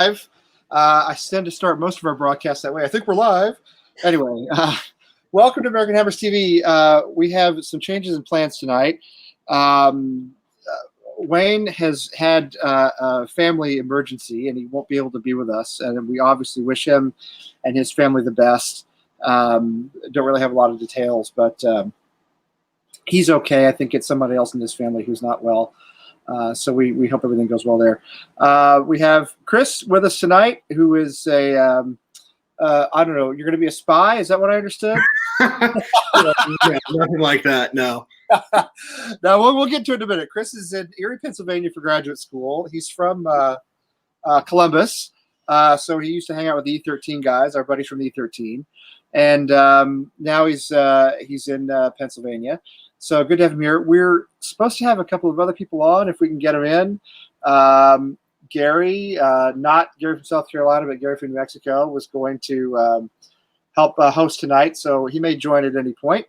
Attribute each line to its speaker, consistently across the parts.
Speaker 1: live. I tend to start most of our broadcasts that way. I think we're live. Anyway, welcome to American Hammers TV. We have some changes in plans tonight. Wayne has had a family emergency, and he won't be able to be with us. And we obviously wish him and his family the best. Don't really have a lot of details, but he's okay. I think it's somebody else in his family who's not well. So we hope everything goes well there. We have Chris with us tonight, who is a, I don't know, you're going to be a spy? Is that what I understood?
Speaker 2: Yeah, nothing like that, no.
Speaker 1: No, we'll get to it in a minute. Chris is in Erie, Pennsylvania for graduate school. He's from Columbus. So he used to hang out with the E13 guys, our buddies from the E13. And now he's in Pennsylvania. So good to have him here. We're supposed to have a couple of other people on if we can get them in. Gary, not Gary from South Carolina, but Gary from New Mexico, was going to help host tonight. So he may join at any point.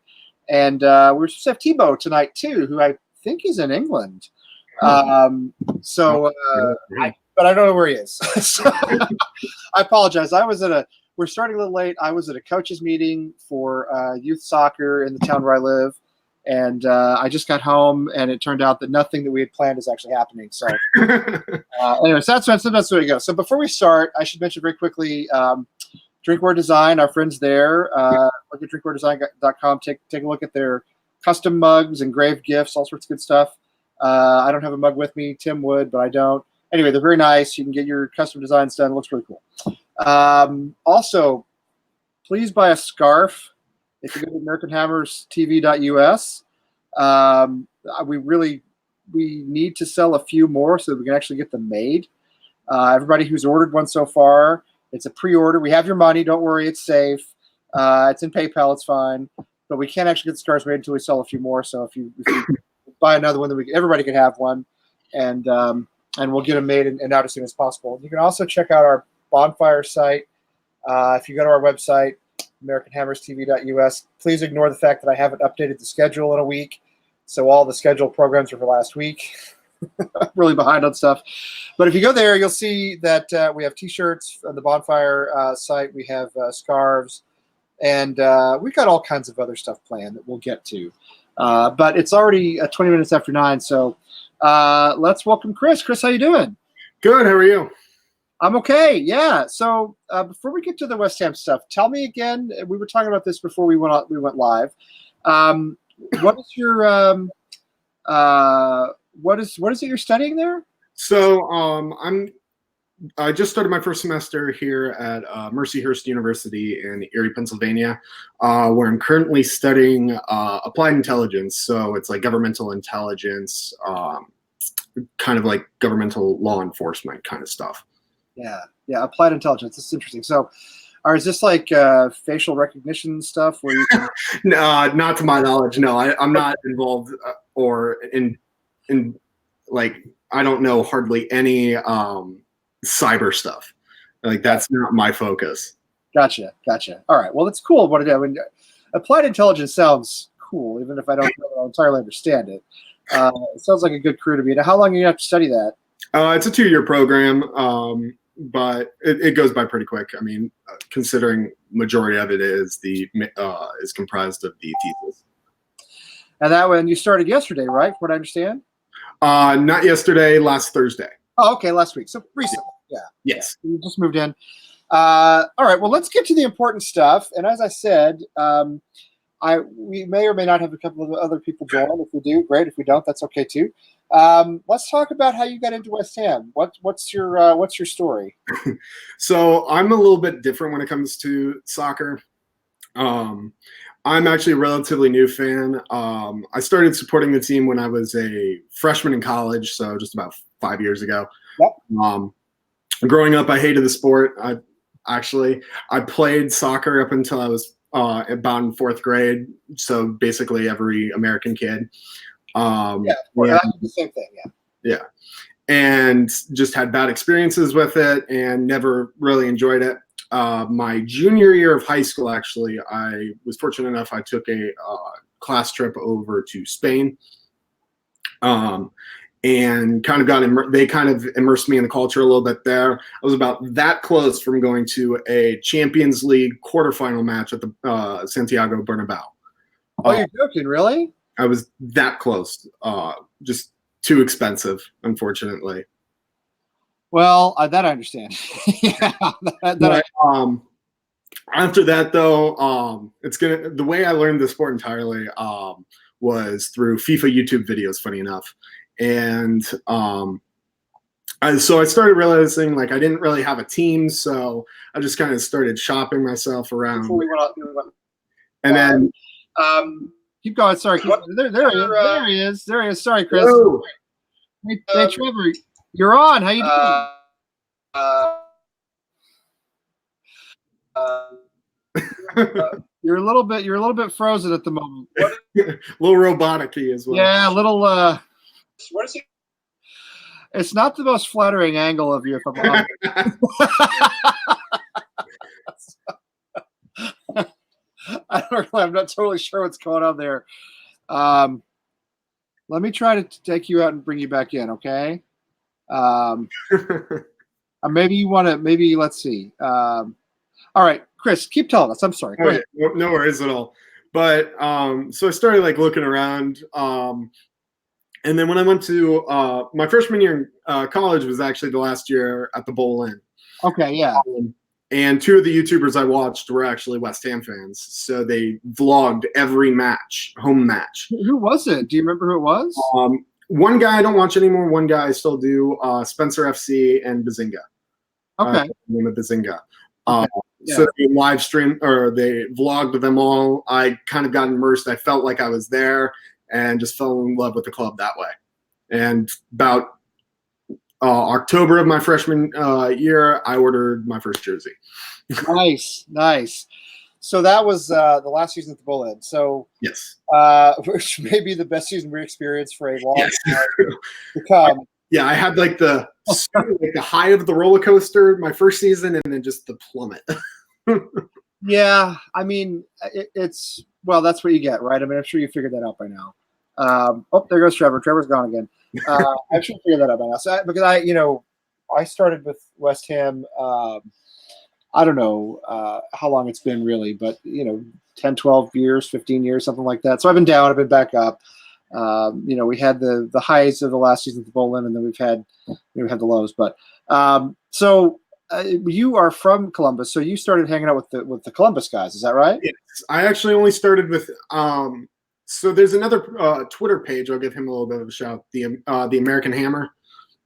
Speaker 1: And we're supposed to have Tebow tonight, too, who I think is in England. But I don't know where he is. So, I apologize. We're starting a little late. I was at a coaches meeting for youth soccer in the town where I live. And I just got home, and it turned out that nothing that we had planned is actually happening. So anyways, that's the way to go. So before we start, I should mention very quickly, Drinkware Design, our friends there. Look at drinkwaredesign.com. Take a look at their custom mugs, engraved gifts, all sorts of good stuff. I don't have a mug with me. Tim would, but I don't. Anyway, they're very nice. You can get your custom designs done. It looks really cool. Also, please buy a scarf. If you go to AmericanHammersTV.us, we need to sell a few more so that we can actually get them made. Everybody who's ordered one so far, it's a pre-order. We have your money. Don't worry, it's safe. It's in PayPal. It's fine. But we can't actually get the scarves made until we sell a few more. So if you buy another one, then everybody can have one, and we'll get them made and out as soon as possible. You can also check out our bonfire site. If you go to our website, AmericanHammersTV.us. Please ignore the fact that I haven't updated the schedule in a week. So all the scheduled programs are for last week. I'm really behind on stuff. But if you go there, you'll see that we have T-shirts on the Bonfire site. We have scarves. And we've got all kinds of other stuff planned that we'll get to. But it's already 20 minutes after 9. So let's welcome Chris. Chris, how you doing?
Speaker 2: Good. How are you?
Speaker 1: I'm okay. Yeah. So before we get to the West Ham stuff, tell me again. We were talking about this before we went live. What is your what is it you're studying there?
Speaker 2: So I just started my first semester here at Mercyhurst University in Erie, Pennsylvania, where I'm currently studying applied intelligence. So it's like governmental intelligence, kind of like governmental law enforcement kind of stuff.
Speaker 1: Yeah, applied intelligence. This is interesting. So, is this like facial recognition stuff where you can...
Speaker 2: No, not to my knowledge. No, I'm not involved or in like, I don't know hardly any cyber stuff. Like, that's not my focus.
Speaker 1: Gotcha. All right. Well, it's cool what it is. I mean, applied intelligence sounds cool, even if I don't entirely understand it. It sounds like a good career to be in. How long do you have to study that?
Speaker 2: It's a 2-year program. But it goes by pretty quick. I mean, considering majority of it is comprised of the thesis.
Speaker 1: And that one you started yesterday, right? From what I understand.
Speaker 2: Not yesterday, last Thursday.
Speaker 1: Oh, okay, last week. So recently, yeah.
Speaker 2: Yes.
Speaker 1: You just moved in. All right. Well, let's get to the important stuff. And as I said, we may or may not have a couple of other people join. If we do, great. If we don't, that's okay too. Let's talk about how you got into West Ham. What's your story?
Speaker 2: So I'm a little bit different when it comes to soccer. I'm actually a relatively new fan. I started supporting the team when I was a freshman in college, so just about 5 years ago.
Speaker 1: Yep.
Speaker 2: Growing up, I hated the sport. I played soccer up until I was about in 4th grade, so basically every American kid.
Speaker 1: The same thing.
Speaker 2: Yeah, and just had bad experiences with it and never really enjoyed it. My junior year of high school, actually, I was fortunate enough I took a class trip over to Spain. and kind of they kind of immersed me in the culture a little bit there. I was about that close from going to a Champions League quarterfinal match at the Santiago Bernabeu.
Speaker 1: Oh, you're joking, really?
Speaker 2: I was that close. Just too expensive, unfortunately.
Speaker 1: Well, that I understand. Yeah,
Speaker 2: but after that, though, the way I learned the sport entirely was through FIFA YouTube videos. Funny enough, and so I started realizing like I didn't really have a team, so I just kind of started shopping myself around. And then
Speaker 1: keep going. Sorry, there he is. Sorry, Chris.
Speaker 2: Hello.
Speaker 1: Hey, Trevor, you're on. How you doing? You're a little bit frozen at the moment.
Speaker 2: A little robotic-y as well.
Speaker 1: Yeah, a little. What is it? It's not the most flattering angle of you, if I'm honest. I'm not totally sure what's going on there. Let me try to take you out and bring you back in, okay? Maybe you want to. Maybe let's see. All right, Chris, keep telling us. I'm sorry. Go ahead.
Speaker 2: No worries at all. But so I started like looking around, and then when I went to my freshman year in college was actually the last year at the Bowl-In.
Speaker 1: Okay, yeah.
Speaker 2: And two of the YouTubers I watched were actually West Ham fans, so they vlogged every match, home match.
Speaker 1: Who was it? Do you remember who it was?
Speaker 2: One guy I don't watch anymore. One guy I still do. Spencer FC and Bazinga.
Speaker 1: Okay.
Speaker 2: Name of Bazinga.
Speaker 1: Okay. Yeah.
Speaker 2: So they live stream or they vlogged them all. I kind of got immersed. I felt like I was there and just fell in love with the club that way. And about October of my freshman year, I ordered my first jersey.
Speaker 1: Nice. So that was the last season at the Bowl-In. So
Speaker 2: yes,
Speaker 1: which may be the best season we experienced for a long
Speaker 2: time
Speaker 1: to come.
Speaker 2: Yeah, I had like the high of the roller coaster my first season, and then just the plummet.
Speaker 1: Yeah, I mean, it's that's what you get, right? I mean, I'm sure you figured that out by now. Oh, there goes Trevor. Trevor's gone again. I should figure that out by now. So because I started with West Ham. I don't know how long it's been really, but 10, 12 years, 15 years, something like that. So I've been down, I've been back up. We had the highs of the last season at the Bowl-In, and then we've had the lows. But so you are from Columbus, so you started hanging out with the Columbus guys, is that right?
Speaker 2: Yes, I actually only started with. So there's another Twitter page. I'll give him a little bit of a shout. The American Hammer.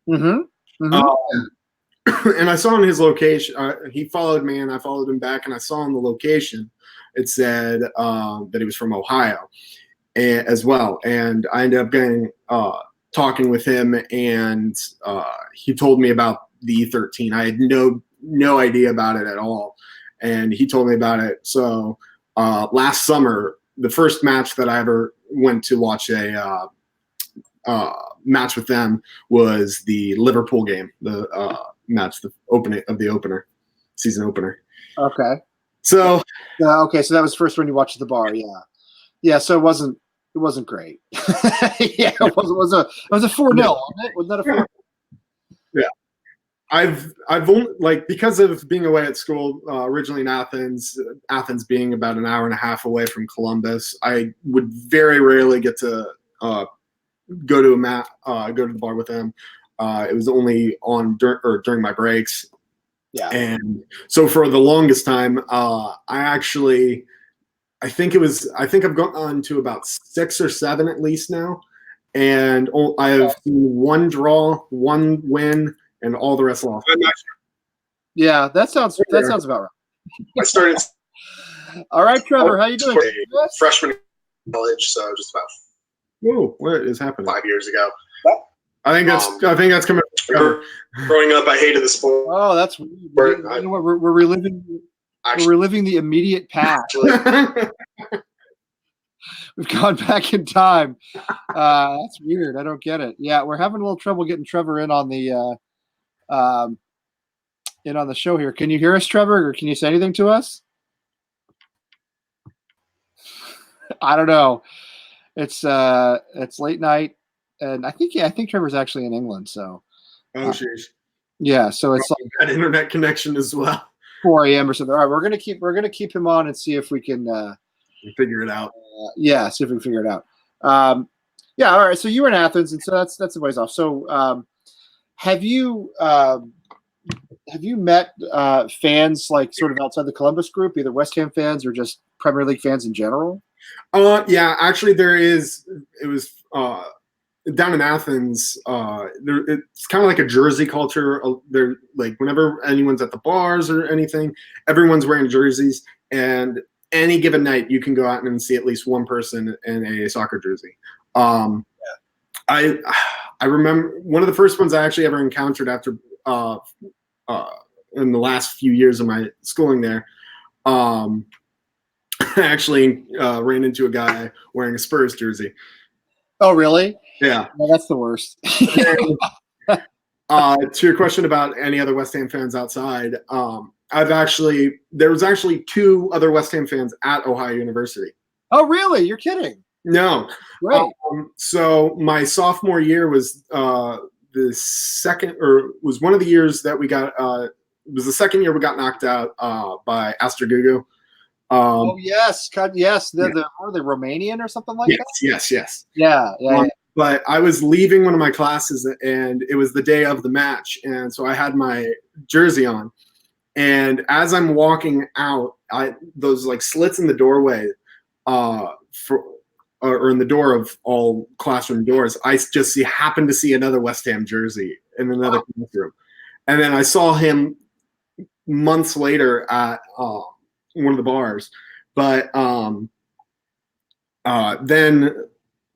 Speaker 1: Mm-hmm. Mm-hmm.
Speaker 2: And I saw on his location, he followed me and I followed him back, and I saw on the location, it said that he was from Ohio as well. And I ended up talking with him, and he told me about the E13. I had no idea about it at all. And he told me about it. So last summer, the first match that I ever went to watch a match with them was the Liverpool game, the match, the opener, season opener.
Speaker 1: Okay.
Speaker 2: So
Speaker 1: okay, so that was the first one you watched at the bar, yeah. So it wasn't great. Yeah, it was a 4-0, wasn't it? Wasn't that a 4?
Speaker 2: Yeah. I've only, like, because of being away at school originally in Athens being about an hour and a half away from Columbus, I would very rarely get to go to the bar with them. It was only during my breaks.
Speaker 1: Yeah.
Speaker 2: And so for the longest time, I think I've gone to about 6 or 7 at least now. And I have seen 1 draw, 1 win, and all the rest lost.
Speaker 1: Yeah, that sounds about right.
Speaker 3: I started.
Speaker 1: All right, Trevor, how you doing?
Speaker 3: Freshman in college, so just about.
Speaker 2: Whoa, what is happening?
Speaker 3: 5 years ago.
Speaker 2: I think that's coming.
Speaker 3: Growing up, I hated the sport.
Speaker 1: Oh, that's weird. We're reliving. We're reliving the immediate past. We've gone back in time. That's weird. I don't get it. Yeah, we're having a little trouble getting Trevor in on the show here. Can you hear us, Trevor, or can you say anything to us? I don't know. It's late night. and I think Trevor's actually in England. So
Speaker 2: Oh, sheesh.
Speaker 1: yeah, so it's like
Speaker 2: That internet connection as well.
Speaker 1: 4 a.m. or something. All right, we're gonna keep him on and see if we can
Speaker 2: Figure it out.
Speaker 1: see if we can figure it out. Yeah, all right. So you were in Athens, and so that's a ways off. So have you met fans like sort of outside the Columbus group, either West Ham fans or just Premier League fans in general?
Speaker 2: Yeah, actually, there is. It was down in Athens. It's kind of like a Jersey culture. They're like whenever anyone's at the bars or anything, everyone's wearing jerseys, and any given night you can go out and see at least one person in a soccer jersey. I remember one of the first ones I actually ever encountered after in the last few years of my schooling there. I actually ran into a guy wearing a Spurs jersey.
Speaker 1: Oh, really?
Speaker 2: Yeah.
Speaker 1: Well, that's the worst.
Speaker 2: To your question about any other West Ham fans outside, there was actually 2 other West Ham fans at Ohio University.
Speaker 1: Oh, really? You're kidding?
Speaker 2: No.
Speaker 1: Great.
Speaker 2: So my sophomore year was the second, or was one of the years that we got. It was the second year we got knocked out by Astragugu.
Speaker 1: Oh yes, God, yes. Are they Romanian or something like that?
Speaker 2: Yes.
Speaker 1: Yeah.
Speaker 2: But I was leaving one of my classes, and it was the day of the match, and so I had my jersey on. And as I'm walking out, those like slits in the doorway, or in the door of all classroom doors, I just happened to see another West Ham jersey in another classroom, and then I saw him months later at one of the bars. But then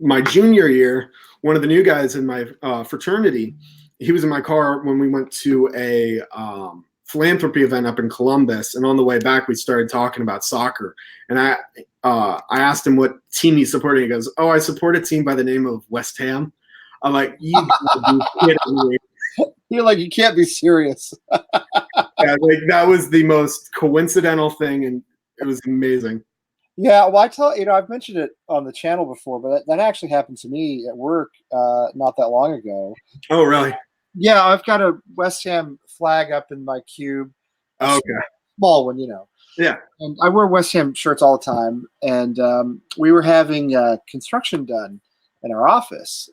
Speaker 2: my junior year, one of the new guys in my fraternity, he was in my car when we went to a philanthropy event up in Columbus, and on the way back we started talking about soccer, and I asked him what team he supported. He goes, "Oh, I support a team by the name of West Ham." I'm like, "You gotta be kidding me."
Speaker 1: You're like, you can't be serious.
Speaker 2: Yeah, like that was the most coincidental thing, and it was amazing.
Speaker 1: Yeah, well, I've mentioned it on the channel before, but that actually happened to me at work not that long ago.
Speaker 2: Oh, really?
Speaker 1: Yeah, I've got a West Ham flag up in my cube.
Speaker 2: Okay.
Speaker 1: Small one,
Speaker 2: Yeah.
Speaker 1: And I wear West Ham shirts all the time. And we were having construction done in our office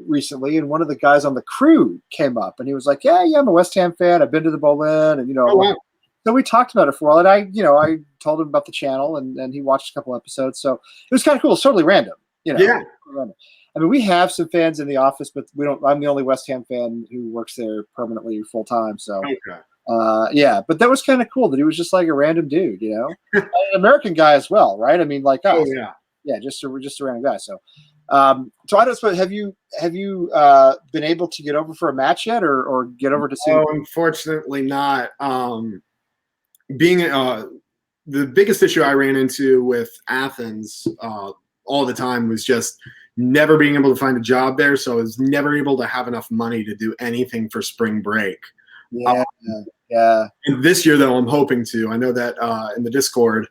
Speaker 1: recently, and one of the guys on the crew came up, and he was like, "Yeah, I'm a West Ham fan. I've been to the Boleyn, and
Speaker 2: Oh, wow.
Speaker 1: So we talked about it for a while, and I told him about the channel, and he watched a couple episodes. So it was kind of cool. It's totally random,
Speaker 2: Yeah.
Speaker 1: I mean, we have some fans in the office, but we don't. I'm the only West Ham fan who works there permanently, full time. So,
Speaker 2: Okay.
Speaker 1: yeah. But that was kind of cool that he was just like a random dude, an American guy as well, right? I mean, like us.
Speaker 2: Oh, yeah.
Speaker 1: Yeah, just a random guy. So, so I don't suppose have you been able to get over for a match yet, or get over to see?
Speaker 2: Oh, unfortunately not. Being the biggest issue I ran into with Athens all the time was just never being able to find a job there. So I was never able to have enough money to do anything for spring break.
Speaker 1: Yeah.
Speaker 2: And this year, though, I'm hoping to. I know that in the Discord,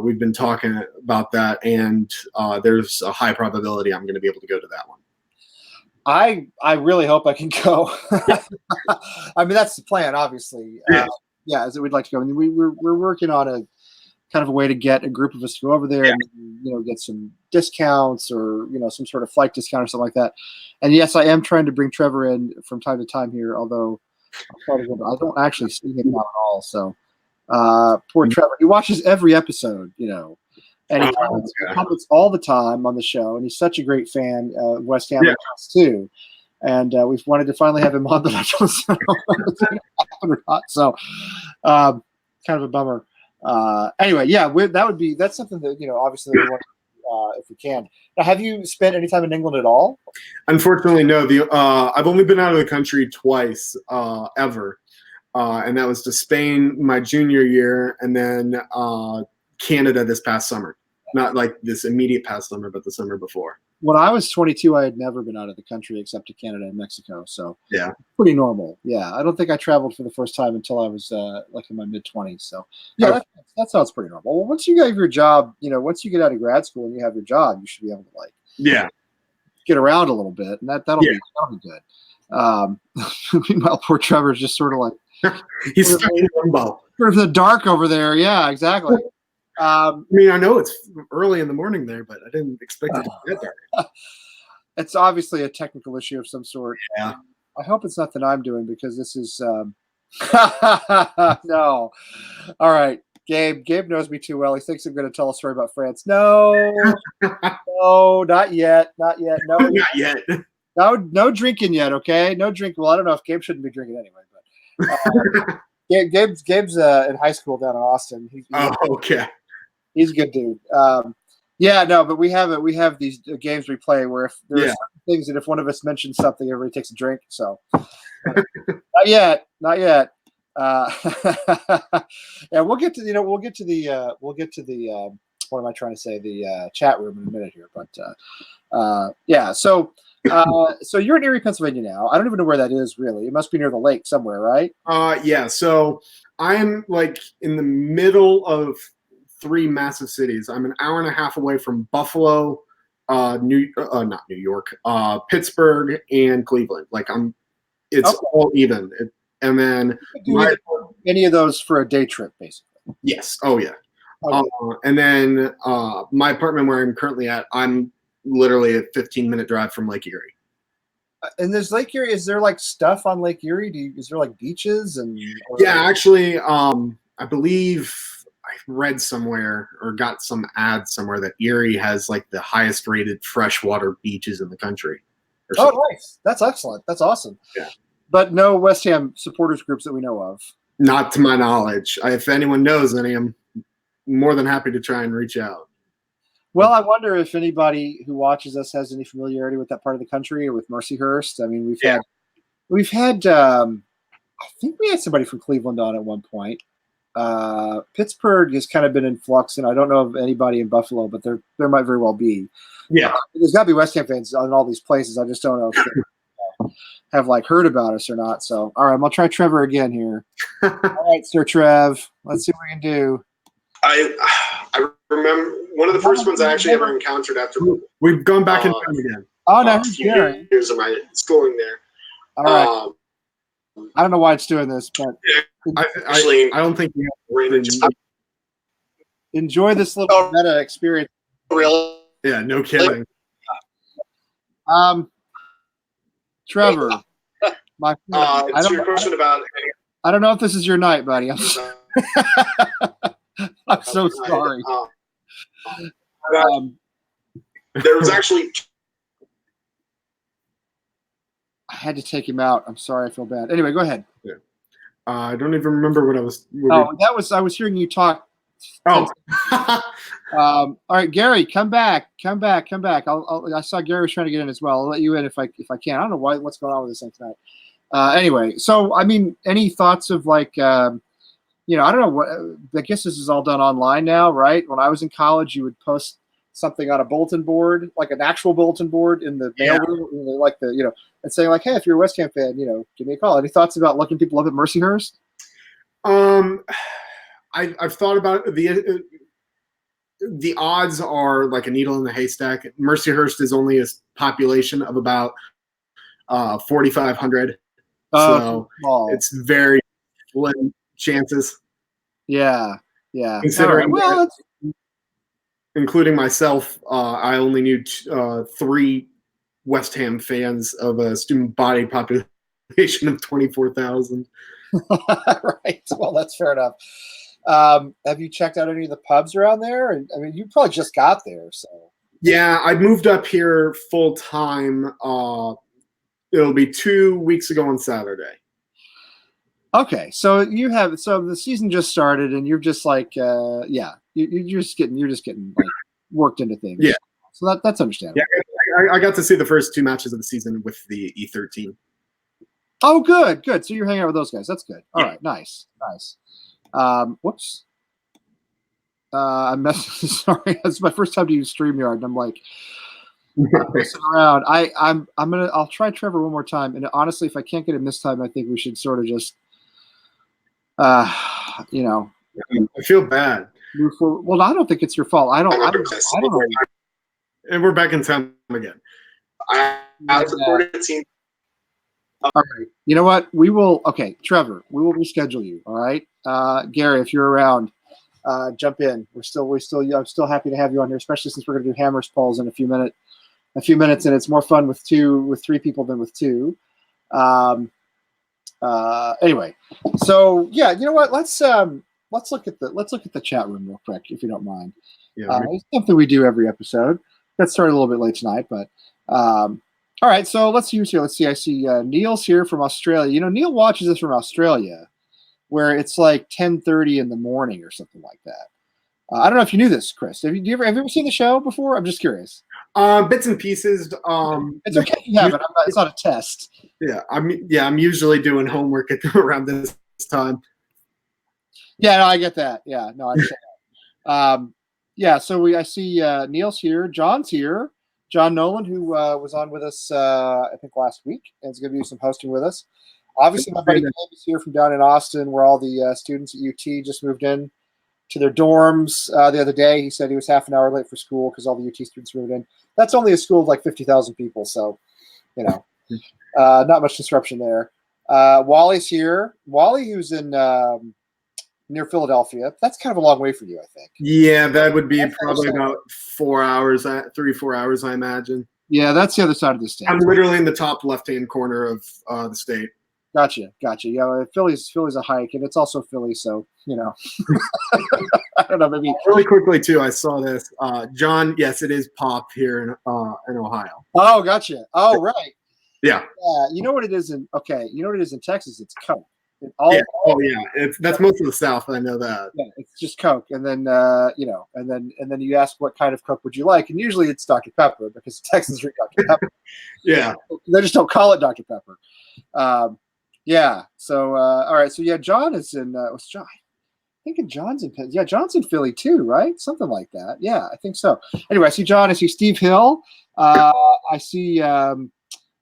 Speaker 2: we've been talking about that, and there's a high probability I'm going to be able to go to that one.
Speaker 1: I really hope I can go. I mean, that's the plan, obviously. Yeah, as we'd like to go. I mean, we're working on a kind of a way to get a group of us to go over there and get some discounts or some sort of flight discount or something like that. And yes, I am trying to bring Trevor in from time to time here, although I don't actually see him at all. So poor Trevor. He watches every episode, and he comments all the time on the show, and he's such a great fan of West Ham too. And we've wanted to finally have him on, but I don't know or not. So kind of a bummer. Anyway, yeah, that's something that obviously we want if we can. Now, have you spent any time in England at all?
Speaker 2: Unfortunately, no. I've only been out of the country twice ever, and that was to Spain my junior year, and then Canada this past summer. Not like this immediate past summer, but the summer before.
Speaker 1: When I was 22, I had never been out of the country except to Canada and Mexico. So
Speaker 2: yeah,
Speaker 1: pretty normal. Yeah, I don't think I traveled for the first time until I was like in my mid-20s. So yeah, that sounds pretty normal. Well, once you get your job, once you get out of grad school and you have your job, you should be able to get around a little bit, and that'll be good. Meanwhile, poor Trevor's just sort of like
Speaker 2: he's stuck in limbo.
Speaker 1: Sort of the dark over there. Yeah, exactly.
Speaker 2: I mean, I know it's early in the morning there, but I didn't expect it to get dark.
Speaker 1: It's obviously a technical issue of some sort.
Speaker 2: Yeah.
Speaker 1: I hope it's nothing I'm doing because this is no. All right. Gabe knows me too well. He thinks I'm going to tell a story about France. No, no, not yet. Not yet. No,
Speaker 2: not yet.
Speaker 1: No drinking yet. Okay. No drinking. Well, I don't know if Gabe shouldn't be drinking anyway, but Gabe's in high school down in Austin.
Speaker 2: Okay.
Speaker 1: He's a good dude. Yeah, no, but we have these games we play where if there's things that if one of us mentions something, everybody takes a drink. So not yet. Yeah, we'll get to the what am I trying to say? The chat room in a minute here, but yeah. So you're in Erie, Pennsylvania now. I don't even know where that is really. It must be near the lake somewhere, right?
Speaker 2: Yeah. So I'm like in the middle of 3 massive cities. I'm an hour and a half away from Buffalo, not New York, Pittsburgh, and Cleveland. Like it's all even. And then
Speaker 1: any of those for a day trip, basically.
Speaker 2: Yes. Oh yeah.
Speaker 1: Okay.
Speaker 2: And then my apartment where I'm currently at, I'm literally a 15-minute drive from Lake Erie.
Speaker 1: And there's Lake Erie. Is there like stuff on Lake Erie? Is there like beaches and?
Speaker 2: Yeah, actually, I believe I read somewhere or got some ad somewhere that Erie has like the highest rated freshwater beaches in the country.
Speaker 1: Oh, nice. That's excellent. That's awesome.
Speaker 2: Yeah.
Speaker 1: But no West Ham supporters groups that we know of.
Speaker 2: Not to my knowledge. If anyone knows any, I'm more than happy to try and reach out.
Speaker 1: Well, I wonder if anybody who watches us has any familiarity with that part of the country or with Mercyhurst. I mean, we've had I think we had somebody from Cleveland on at one point. Pittsburgh has kind of been in flux, and I don't know of anybody in Buffalo, but there might very well be.
Speaker 2: Yeah,
Speaker 1: there's got to be West Ham fans in all these places. I just don't know if they have like heard about us or not. So, all right, I'm gonna try Trevor again here. All right, Sir Trev, let's see what we can do.
Speaker 3: I remember one of the first ones I actually ever encountered after.
Speaker 2: We've gone back in time again.
Speaker 1: Oh no,
Speaker 3: years of my schooling there.
Speaker 1: All right. I don't know why it's doing this, but
Speaker 2: I don't think we have
Speaker 1: enjoy this little meta experience.
Speaker 3: Really?
Speaker 2: Yeah, no kidding.
Speaker 1: Trevor, my friend,
Speaker 3: it's your question about.
Speaker 1: I don't know if this is your night, buddy. I'm so sorry.
Speaker 3: There was actually.
Speaker 1: I had to take him out. I'm sorry. I feel bad. Anyway, go ahead.
Speaker 2: Yeah. I don't even remember what I was.
Speaker 1: I was hearing you talk.
Speaker 2: Oh.
Speaker 1: All right, Gary, come back. I saw Gary was trying to get in as well. I'll let you in if I can. I don't know what's going on with this thing tonight. Anyway, so I mean, any thoughts of like, I don't know what. I guess this is all done online now, right? When I was in college, you would post something on a bulletin board, like an actual bulletin board in the mailroom, like and saying like, hey, if you're a West Ham fan, give me a call. Any thoughts about looking people up at Mercyhurst?
Speaker 2: I've thought about it. The odds are like a needle in the haystack. Mercyhurst is only a population of about 4,500, so it's very slim chances.
Speaker 1: Yeah.
Speaker 2: Considering
Speaker 1: right.
Speaker 2: including myself, I only knew 3 West Ham fans of a student body population of 24,000.
Speaker 1: Right. Well, that's fair enough. Have you checked out any of the pubs around there? And I mean, you probably just got there, so. Yeah,
Speaker 2: I moved up here full time. It'll be 2 weeks ago on Saturday.
Speaker 1: Okay, so the season just started, and you're just like, you're just getting like worked into things.
Speaker 2: Yeah.
Speaker 1: So that's understandable.
Speaker 2: Yeah, I got to see the first 2 matches of the season with the E13.
Speaker 1: Oh, good. So you're hanging out with those guys. That's good. All right, nice. Whoops. I'm messing. Sorry, it's my first time to use StreamYard, and I'm like messing around. I'll try Trevor one more time, and honestly, if I can't get him this time, I think we should sort of just,
Speaker 2: I feel bad.
Speaker 1: Well, I don't think it's your fault. I don't know.
Speaker 2: And we're back in town again.
Speaker 3: I have supported a team.
Speaker 1: All right. You know what? We will. Okay, Trevor. We will reschedule you. All right. Gary, if you're around, jump in. I'm still happy to have you on here, especially since we're going to do hammers polls in a few minutes. And it's more fun with three people than with two. Anyway, so yeah, you know what? Let's look at the chat room real quick, if you don't mind.
Speaker 2: Yeah,
Speaker 1: It's something we do every episode. Got started a little bit late tonight, but all right. So let's use here. Let's see. I see Neil's here from Australia. You know, Neil watches this from Australia, where it's like 10:30 in the morning or something like that. I don't know if you knew this, Chris. Have you ever seen the show before? I'm just curious.
Speaker 2: bits and pieces.
Speaker 1: It's okay if you haven't. It's not a test.
Speaker 2: Yeah, I'm usually doing homework at around this time.
Speaker 1: Yeah, no, I get that. Yeah, no, I understand that. Yeah, so I see Neil's here, John's here, John Nolan, who was on with us I think last week, and is going to do some hosting with us. Obviously, my buddy Gabe is here from down in Austin, where all the students at UT just moved in to their dorms the other day. He said he was half an hour late for school because all the UT students moved in. That's only a school of like 50,000 people, so you know, not much disruption there. Wally's here. Wally, who's in near Philadelphia. That's kind of a long way for you, I think.
Speaker 2: Yeah, that would be probably about 4 hours, 3-4 hours, I imagine.
Speaker 1: Yeah, that's the other side of the state.
Speaker 2: I'm literally in the top left-hand corner of the state.
Speaker 1: Gotcha. Yeah, well, Philly's a hike, and it's also Philly, so you know. I don't know, maybe
Speaker 2: really quickly too. I saw this, John. Yes, it is pop here in Ohio.
Speaker 1: Oh, gotcha. Oh, right.
Speaker 2: Yeah.
Speaker 1: You know what it is in Texas? It's Coke.
Speaker 2: That's most of the South. I know that.
Speaker 1: Yeah, it's just Coke, and then and then you ask what kind of Coke would you like, and usually it's Dr. Pepper because Texans drink Dr. Pepper.
Speaker 2: Yeah,
Speaker 1: they just don't call it Dr. Pepper. Yeah. So all right. So yeah, John is in. What's John? I think John's in. Yeah, John's in Philly too, right? Something like that. Yeah, I think so. Anyway, I see John. I see Steve Hill. I see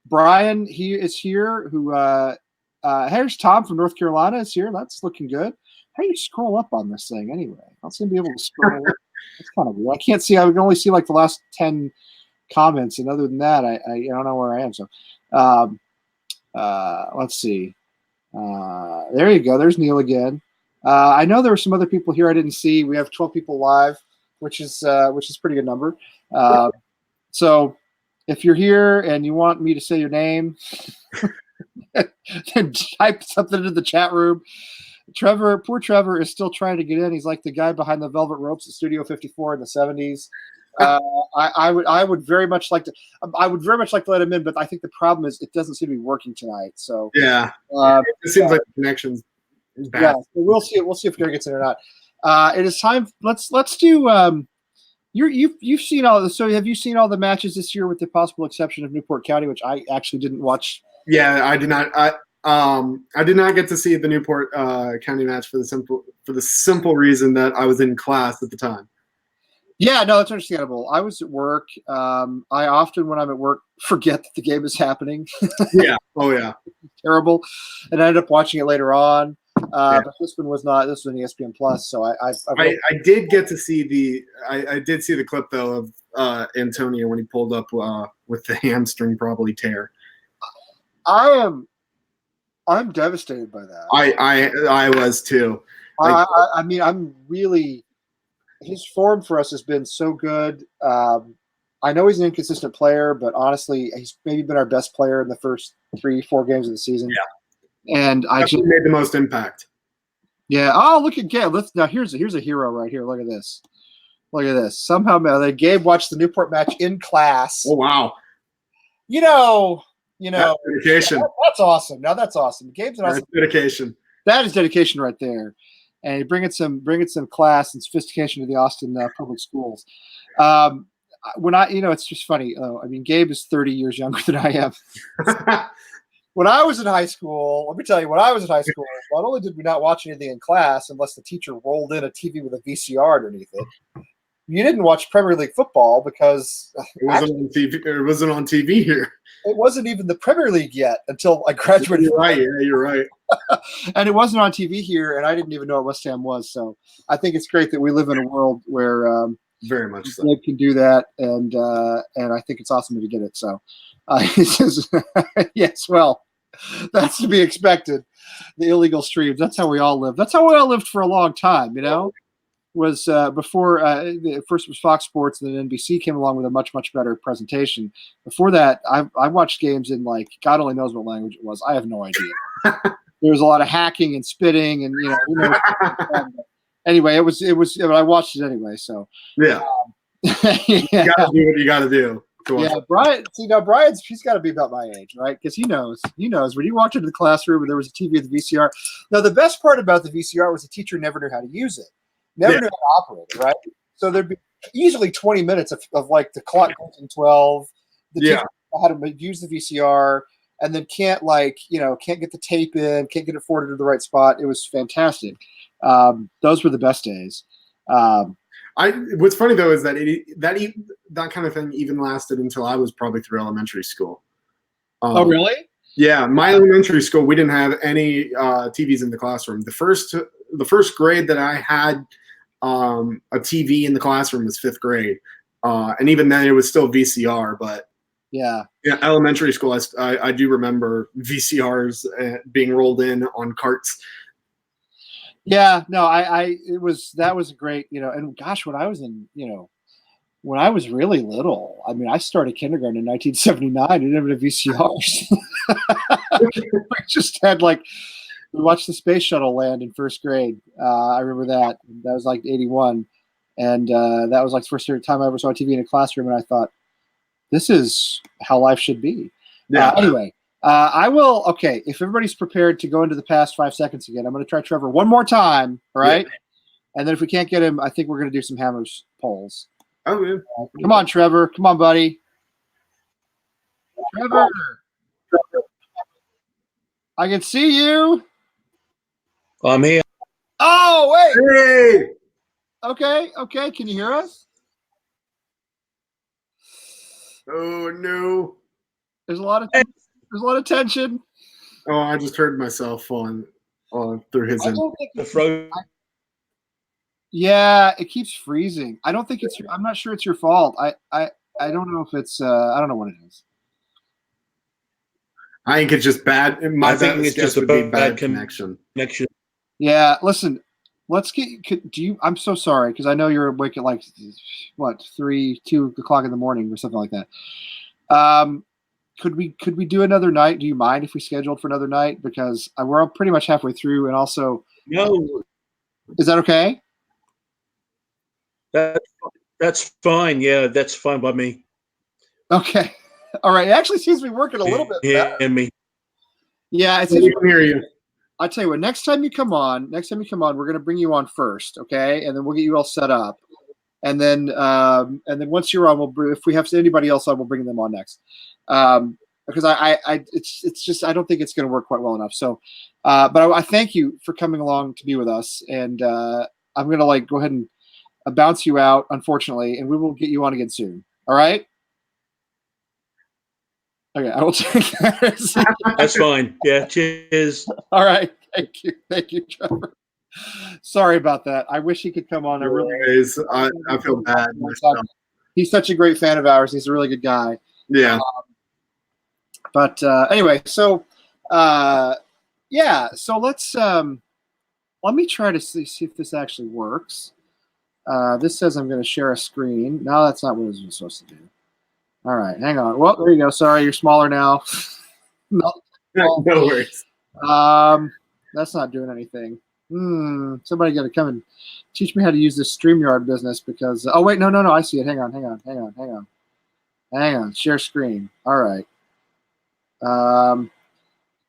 Speaker 1: Brian. He is here. Who? Here's Tom from North Carolina is here. That's looking good. How do you scroll up on this thing anyway? I don't seem to be able to scroll up. That's kind of weird. I can't see. I can only see like the last 10 comments, and other than that, I don't know where I am. So. Let's see. There you go. There's Neil again. I know there were some other people here I didn't see. We have 12 people live, which is a pretty good number. So if you're here and you want me to say your name, then type something into the chat room. Poor Trevor is still trying to get in. He's like the guy behind the velvet ropes at Studio 54 in the 70s. I would very much like to let him in, but I think the problem is it doesn't seem to be working tonight. So
Speaker 2: yeah, it seems like the connection's bad.
Speaker 1: Yeah, so we'll see if Gary gets in or not. It is time. Let's do. You've seen all this. So have you seen all the matches this year, with the possible exception of Newport County, which I actually didn't watch?
Speaker 2: Yeah, I did not. I did not get to see the Newport County match for the simple reason that I was in class at the time. Yeah,
Speaker 1: no, it's understandable. I was at work. I often, when I'm at work, forget that the game is happening.
Speaker 2: Yeah. Oh, yeah.
Speaker 1: Terrible. And I ended up watching it later on. But this one was not. This was an ESPN Plus. So I
Speaker 2: did get to see I did see the clip though of Antonio when he pulled up with the hamstring probably tear.
Speaker 1: I'm devastated by that.
Speaker 2: I was too.
Speaker 1: I mean, I'm really. His form for us has been so good. I know he's an inconsistent player, but honestly, he's maybe been our best player in the first 3-4 games of the season.
Speaker 2: Yeah,
Speaker 1: and I just
Speaker 2: made the most impact.
Speaker 1: Yeah. Oh, look at Gabe. Now here's a hero right here. Look at this. Look at this. Somehow, Gabe watched the Newport match in class.
Speaker 2: Oh wow.
Speaker 1: You know.
Speaker 2: That's dedication.
Speaker 1: That's awesome. Now that's awesome. Gabe's an awesome.
Speaker 2: That's dedication.
Speaker 1: That is dedication right there. And bringing some class and sophistication to the Austin public schools. When it's just funny. I mean, Gabe is 30 years younger than I am. When I was in high school, let me tell you, not only did we not watch anything in class unless the teacher rolled in a TV with a VCR underneath it, you didn't watch Premier League football because
Speaker 2: it wasn't on TV. It wasn't on TV here.
Speaker 1: It wasn't even the Premier League yet until I graduated.
Speaker 2: You're right. Yeah, you're right.
Speaker 1: And it wasn't on TV here, and I didn't even know what West Ham was. So I think it's great that we live in a world where
Speaker 2: Very much so.
Speaker 1: Gabe can do that, and I think it's awesome that he did it. So, he says, yes, well, that's to be expected. The illegal streams. That's how we all lived. That's how we all lived for a long time. You know, was before first was Fox Sports, and then NBC came along with a much better presentation. Before that, I watched games in like God only knows what language it was. I have no idea. There was a lot of hacking and spitting, and you know, who knows. Anyway, it was. I watched it anyway. So
Speaker 2: yeah,
Speaker 1: yeah.
Speaker 2: You gotta do what you gotta do.
Speaker 1: Yeah, Brian. See now, he's got to be about my age, right? Because he knows when you walked into the classroom and there was a TV with the VCR. Now, the best part about the VCR was the teacher never knew how to use it, never knew how to operate it, right? So there'd be easily 20 minutes of like the clock going to 12. The teacher how to use the VCR, and then can't get the tape in, can't get it forwarded to the right spot. It was fantastic. Those were the best days.
Speaker 2: What's funny though is that that kind of thing even lasted until I was probably through elementary school.
Speaker 1: Oh, really?
Speaker 2: Yeah, my elementary school, we didn't have any TVs in the classroom. The first grade that I had a TV in the classroom was 5th grade, and even then it was still VCR. But yeah, elementary school, I do remember VCRs being rolled in on carts.
Speaker 1: Yeah, no, that was a great, and gosh, when I was really little, I mean, I started kindergarten in 1979. I didn't have VCRs. I just had we watched the space shuttle land in 1st grade. I remember that. That was like 81. And that was like the first time I ever saw TV in a classroom. And I thought, this is how life should be. Yeah. Anyway. I will. Okay, if everybody's prepared to go into the past 5 seconds again, I'm going to try Trevor one more time. All right, and then if we can't get him, I think we're going to do some hammers polls.
Speaker 2: Oh, man.
Speaker 1: Come on, Trevor. Come on, buddy. Trevor, I can see you.
Speaker 4: I'm here.
Speaker 1: Oh, wait.
Speaker 2: Hey.
Speaker 1: Okay. Can you hear us?
Speaker 2: Oh no.
Speaker 1: There's a lot of tension.
Speaker 2: Oh, I just heard myself on through his end.
Speaker 1: Yeah, it keeps freezing. I don't think I'm not sure it's your fault. I don't know if it's I don't know what it is.
Speaker 2: I think it's just bad.
Speaker 4: I think it's just a bad
Speaker 2: connection.
Speaker 1: Yeah, listen. I'm so sorry because I know you're awake at 2 o'clock in the morning or something like that. Could we do another night? Do you mind if we scheduled for another night? Because we're pretty much halfway through, and also,
Speaker 4: no,
Speaker 1: is that okay?
Speaker 4: That's fine. Yeah, that's fine by me.
Speaker 1: Okay, all right. It actually seems to be working a little bit better.
Speaker 4: Yeah, me.
Speaker 1: Yeah,
Speaker 2: I can hear you.
Speaker 1: I'll tell you what. Next time you come on, we're gonna bring you on first, okay? And then we'll get you all set up, and then once you're on, if we have anybody else on, we'll bring them on next. Because it's just I don't think it's going to work quite well enough. So, but I thank you for coming along to be with us, and I'm going to go ahead and bounce you out, unfortunately, and we will get you on again soon. All right? Okay, I will take that.
Speaker 4: That's fine. Yeah, cheers.
Speaker 1: All right, thank you, Trevor. Sorry about that. I wish he could come on.
Speaker 2: I feel bad myself.
Speaker 1: He's such a great fan of ours. He's a really good guy.
Speaker 2: Yeah.
Speaker 1: But anyway, so so let's let me try to see if this actually works. This says I'm going to share a screen. No, that's not what it was supposed to do. All right, hang on. Well, there you go. Sorry, you're smaller now.
Speaker 2: No worries.
Speaker 1: That's not doing anything. Somebody got to come and teach me how to use this StreamYard business because oh wait, no, I see it. Hang on. Share screen. All right.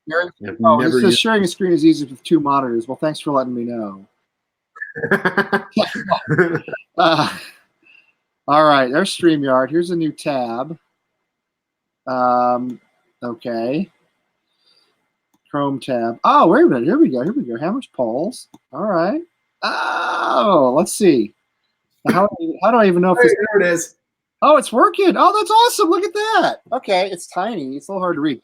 Speaker 1: It says sharing a screen is easy with 2 monitors. Well, thanks for letting me know. All right, there's StreamYard. Here's a new tab. Okay. Chrome tab. Oh, wait a minute. Here we go. Hammers polls. All right. Oh, let's see. How do I even know if
Speaker 2: there it is?
Speaker 1: Oh, it's working. Oh, that's awesome. Look at that. Okay, it's tiny. It's a little hard to read.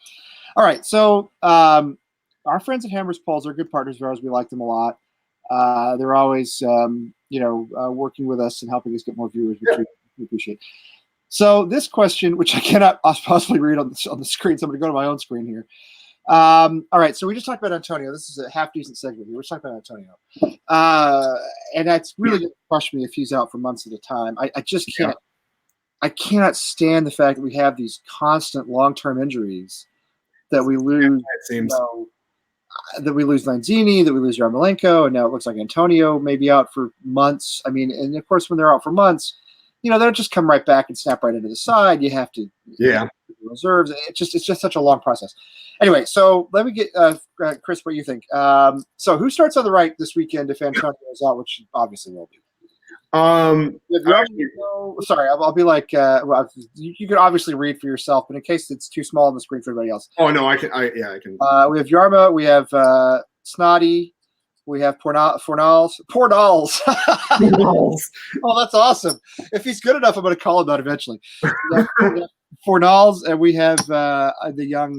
Speaker 1: All right, so our friends at Hammers Polls are good partners of ours. We like them a lot. They're always, working with us and helping us get more viewers, which we appreciate. So this question, which I cannot possibly read on the screen, so I'm going to go to my own screen here. All right, so we just talked about Antonio. This is a half decent segment. We're just talking about Antonio, and that's really going to crush me if he's out for months at a time. I just can't. I cannot stand the fact that we have these constant long-term injuries that we lose.
Speaker 2: It seems.
Speaker 1: That we lose Lanzini, that we lose Yarmolenko, and now it looks like Antonio may be out for months. I mean, and of course, when they're out for months, they don't just come right back and snap right into the side. You have to reserves. It's just such a long process. Anyway, so let me get Chris, what you think? So who starts on the right this weekend if Antonio is out, which obviously will be? Sorry, I'll be like, you can obviously read for yourself, but in case it's too small on the screen for everybody else.
Speaker 2: Oh no, I can. I can.
Speaker 1: We have Yarmo, we have Snoddy, we have Fornals. Oh, that's awesome! If he's good enough, I'm going to call him that eventually. We have Fornals, and we have the young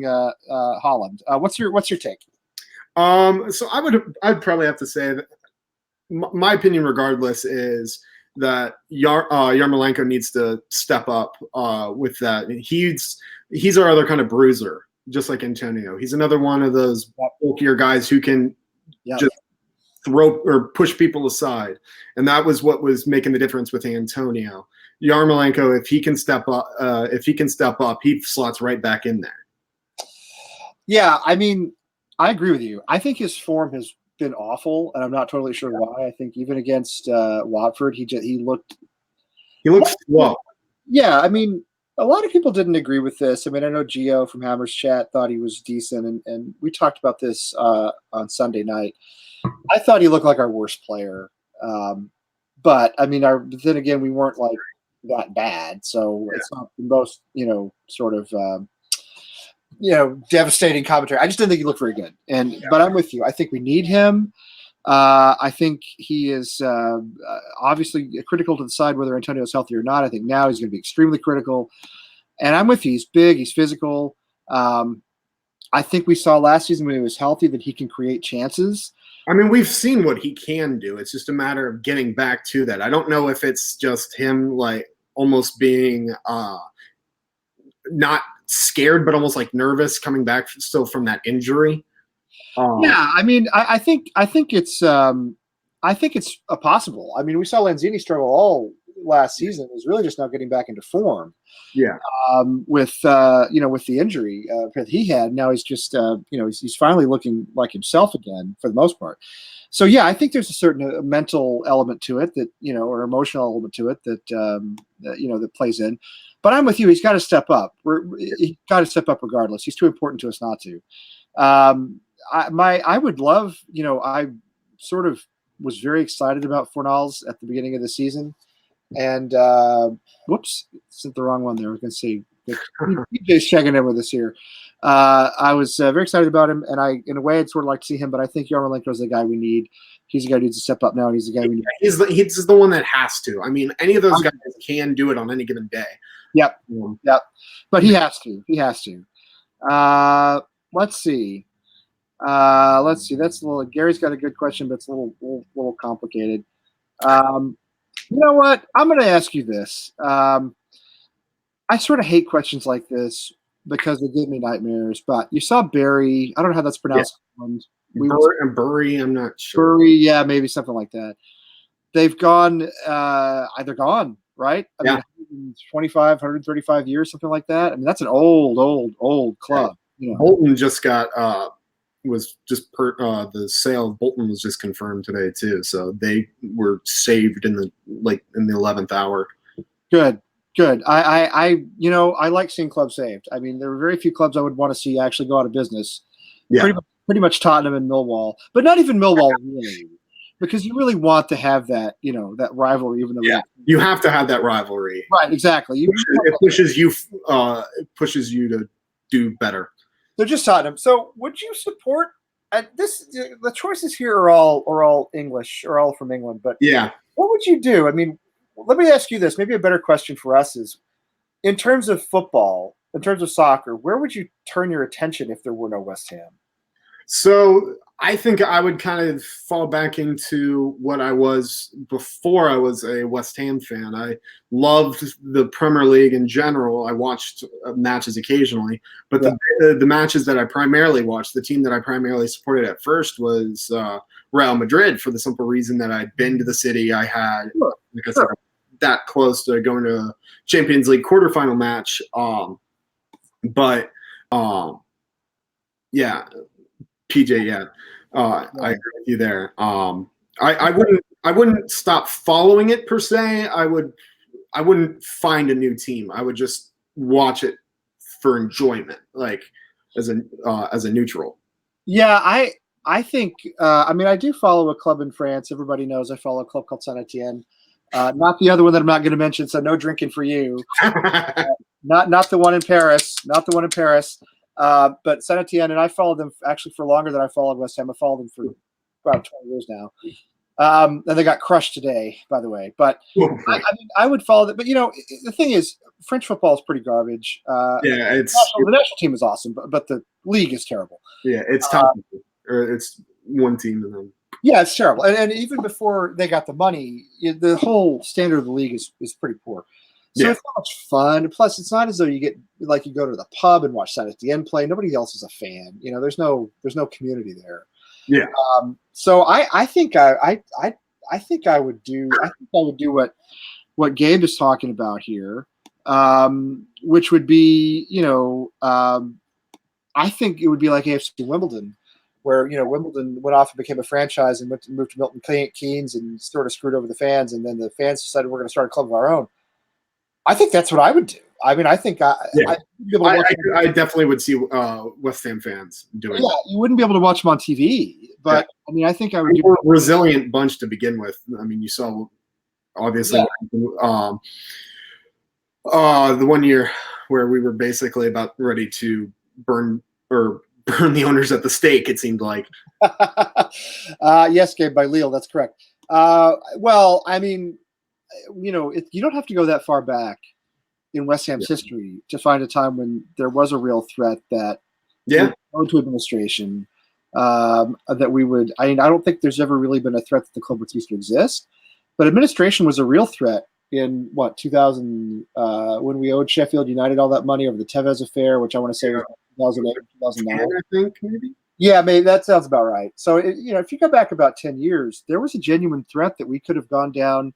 Speaker 1: Holland. What's your take?
Speaker 2: So I'd probably have to say that my opinion, regardless, is that Yarmolenko needs to step up with that. He's our other kind of bruiser, just like Antonio. He's another one of those bulkier guys who can just throw or push people aside, and that was what was making the difference with Antonio. Yarmolenko, if he can step up, he slots right back in there. Yeah,
Speaker 1: I mean, I agree with you. I think his form has been awful, and I'm not totally sure why. I think even against Watford, he looked
Speaker 2: slow.
Speaker 1: Yeah, I mean, a lot of people didn't agree with this. I mean, I know Gio from Hammer's Chat thought he was decent, and we talked about this on Sunday night. I thought he looked like our worst player, but I mean, then again, we weren't like that bad, so it's not the most sort of devastating commentary. I just didn't think he looked very good. But I'm with you. I think we need him. I think he is obviously critical to decide whether Antonio is healthy or not. I think now he's going to be extremely critical. And I'm with you. He's big. He's physical. I think we saw last season when he was healthy that he can create chances.
Speaker 2: I mean, we've seen what he can do. It's just a matter of getting back to that. I don't know if it's just him like almost being not scared, but almost like nervous coming back still from that injury.
Speaker 1: Yeah, I mean, I think it's possible. I mean, we saw Lanzini struggle all last season. Is really just now getting back into form.
Speaker 2: Yeah.
Speaker 1: With the injury that he had, now he's just he's finally looking like himself again for the most part. So yeah, I think there's a certain mental element to it that or emotional element to it that plays in. But I'm with you. He's got to step up. He's got to step up regardless. He's too important to us not to. I would love. I sort of was very excited about Fornals at the beginning of the season, and whoops, sent the wrong one there. I was going to say DJ's checking in with us here. I was very excited about him, and in a way, I'd sort of like to see him. But I think Yarmolenko is the guy we need. He's the guy who needs to step up now, and he's the guy we need.
Speaker 2: He's the one that has to. I mean, any of those guys can do it on any given day.
Speaker 1: Yep. But he has to. Let's see. That's a little. Gary's got a good question, but it's a little complicated. You know what? I'm going to ask you this. I sort of hate questions like this because they give me nightmares. But you saw Barry. I don't know how that's pronounced.
Speaker 2: Yeah. Bury. I'm not sure.
Speaker 1: Bury. Yeah, maybe something like that. They've gone. They're gone. Right? I mean, 125, 135 years, something like that. I mean, that's an old club.
Speaker 2: Bolton just got the sale of Bolton was just confirmed today too. So they were saved in the 11th hour. Good.
Speaker 1: I like seeing clubs saved. I mean, there are very few clubs I would want to see actually go out of business.
Speaker 2: Yeah.
Speaker 1: Pretty much Tottenham and Millwall, but not even Millwall really. Because you really want to have that, that rivalry, even though
Speaker 2: you have to have that rivalry,
Speaker 1: right? Exactly.
Speaker 2: It pushes you to do better.
Speaker 1: So just Tottenham. So would you support this? The choices here are all English, or all from England. But
Speaker 2: yeah,
Speaker 1: what would you do? I mean, let me ask you this. Maybe a better question for us is, in terms of football, in terms of soccer, where would you turn your attention if there were no West Ham?
Speaker 2: So I think I would kind of fall back into what I was before I was a West Ham fan. I loved the Premier League in general. I watched matches occasionally, but the matches that I primarily watched, the team that I primarily supported at first was Real Madrid, for the simple reason that I'd been to the city. I had, like I said, that close to going to a Champions League quarterfinal match. Yeah. PJ, yeah, I agree with you there. I wouldn't stop following it per se. I wouldn't find a new team. I would just watch it for enjoyment, like as a neutral.
Speaker 1: Yeah, I think I mean I do follow a club in France. Everybody knows I follow a club called Saint Etienne. Not the other one that I'm not going to mention. So no drinking for you. Not the one in Paris. Not the one in Paris. But Saint Etienne, and I followed them actually for longer than I followed West Ham. I followed them for about 20 years now. And they got crushed today, by the way. But I mean, I would follow them. But the thing is, French football is pretty garbage.
Speaker 2: Yeah,
Speaker 1: the national team is awesome, but the league is terrible.
Speaker 2: Yeah, it's top, or it's one team and then.
Speaker 1: Yeah, it's terrible. And even before they got the money, the whole standard of the league is pretty poor. So it's not much fun. Plus, it's not as though you go to the pub and watch Saint Etienne play. Nobody else is a fan. There's no community there.
Speaker 2: Yeah.
Speaker 1: So I think I would do what Gabe is talking about here, which would be I think it would be like AFC Wimbledon, where Wimbledon went off and became a franchise and moved to Milton Keynes and sort of screwed over the fans, and then the fans decided we're going to start a club of our own. I think that's what I would do. I mean, I think I
Speaker 2: definitely would see West Ham fans doing that.
Speaker 1: Yeah, you wouldn't be able to watch them on TV, but I mean, I think I would.
Speaker 2: We're a resilient bunch to begin with. I mean, you saw obviously the 1 year where we were basically about ready to burn the owners at the stake. It seemed like.
Speaker 1: Yes, Gabe, by Lille. That's correct. Well, I mean. You don't have to go that far back in West Ham's history to find a time when there was a real threat that would go to administration. That we would. I mean, I don't think there's ever really been a threat that the club would cease to exist, but administration was a real threat in 2000 when we owed Sheffield United all that money over the Tevez affair, which I want to say was 2008, 2009. I think maybe. Yeah, maybe that sounds about right. So if you go back about 10 years, there was a genuine threat that we could have gone down.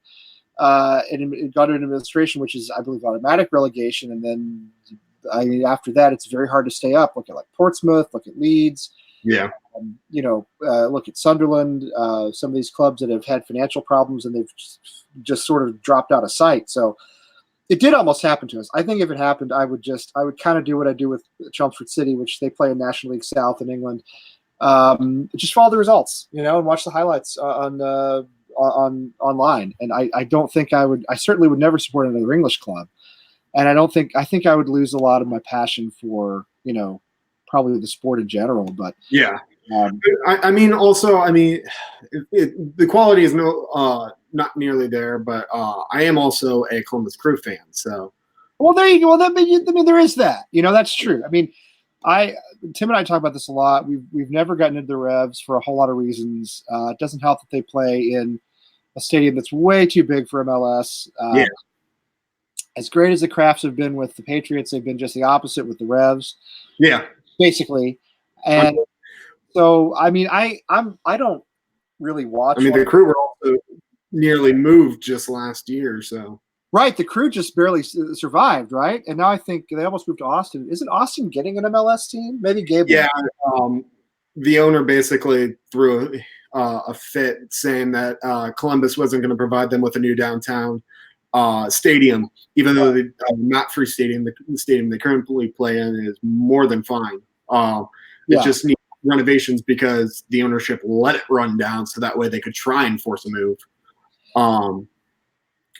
Speaker 1: And it got an administration, which is, I believe, automatic relegation. And then after that, it's very hard to stay up. Look at Portsmouth, look at Leeds.
Speaker 2: Yeah.
Speaker 1: Look at Sunderland, some of these clubs that have had financial problems and they've just sort of dropped out of sight. So it did almost happen to us. I think if it happened, I would kind of do what I do with Chelmsford City, which they play in National League South in England. Just follow the results, and watch the highlights online. And I don't think I certainly would never support another English club. And I think I would lose a lot of my passion for, probably the sport in general, but
Speaker 2: yeah. The quality is not nearly there, but I am also a Columbus Crew fan. So,
Speaker 1: well, there you go. Well, there is that, that's true. I mean, Tim and I talk about this a lot. We've never gotten into the Revs for a whole lot of reasons. It doesn't help that they play in a stadium that's way too big for MLS. As great as the Crafts have been with the Patriots, they've been just the opposite with the Revs.
Speaker 2: Yeah,
Speaker 1: basically. And so, I mean, I don't really watch.
Speaker 2: I mean, the Crew were also nearly moved just last year, so.
Speaker 1: Right, the Crew just barely survived, right? And now I think they almost moved to Austin. Isn't Austin getting an MLS team? Maybe Gabe.
Speaker 2: Yeah, the owner basically threw a fit saying that Columbus wasn't going to provide them with a new downtown stadium, even though the mat-free stadium, the stadium they currently play in, is more than fine. It just needs renovations because the ownership let it run down, so that way they could try and force a move.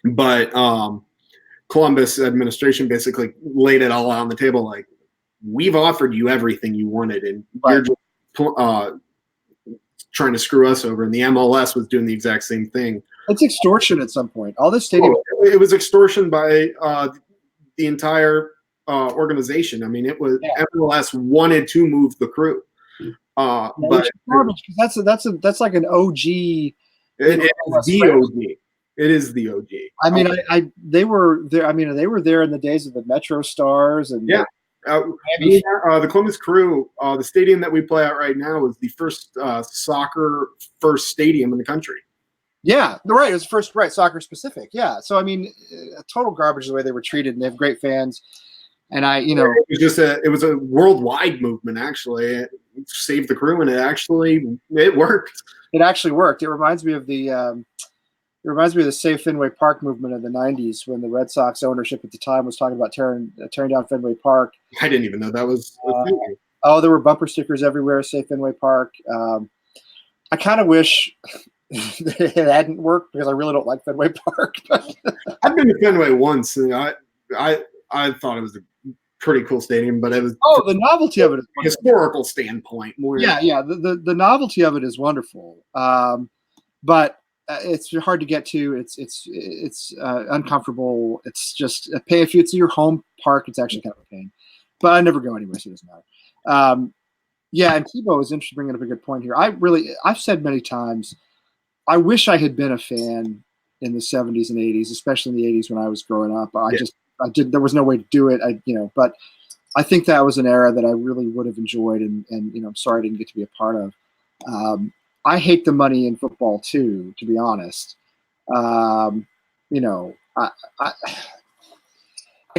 Speaker 2: But Columbus administration basically laid it all out on the table, like, we've offered you everything you wanted, and you're just trying to screw us over. And the MLS was doing the exact same thing.
Speaker 1: It's extortion at some point. All this stadium.
Speaker 2: It was extortion by the entire organization. I mean, it was MLS wanted to move the Crew. But
Speaker 1: garbage, 'cause that's like an OG.
Speaker 2: it is the OG. It is the OG.
Speaker 1: I mean, they were there. I mean, they were there in the days of the Metro Stars and
Speaker 2: yeah. The Columbus Crew, the stadium that we play at right now, is the first soccer stadium in the country.
Speaker 1: Yeah, right. It was first, right, soccer specific. Yeah. So I mean, total garbage the way they were treated, and they have great fans. And
Speaker 2: it was a worldwide movement. Actually, it saved the Crew, and it worked.
Speaker 1: It actually worked. It reminds me of the Save Fenway Park movement of the '90s, when the Red Sox ownership at the time was talking about tearing down Fenway Park.
Speaker 2: I didn't even know that was a thing.
Speaker 1: There were bumper stickers everywhere, Save Fenway Park. I kind of wish it hadn't worked, because I really don't like Fenway Park.
Speaker 2: I've been to Fenway once, and I thought it was a pretty cool stadium, but it was
Speaker 1: the novelty of it is wonderful.
Speaker 2: Historical standpoint more.
Speaker 1: Yeah. The novelty of it is wonderful, but it's hard to get to. It's uncomfortable. It's just it's your home park. It's actually kind of a pain, but I never go anywhere, so it doesn't matter. Yeah, and Tebow is interested, bringing up a good point here. I've said many times, I wish I had been a fan in the 70s and 80s, especially in the 80s when I was growing up. There was no way to do it. But I think that was an era that I really would have enjoyed, and I'm sorry I didn't get to be a part of. I hate the money in football too, to be honest. I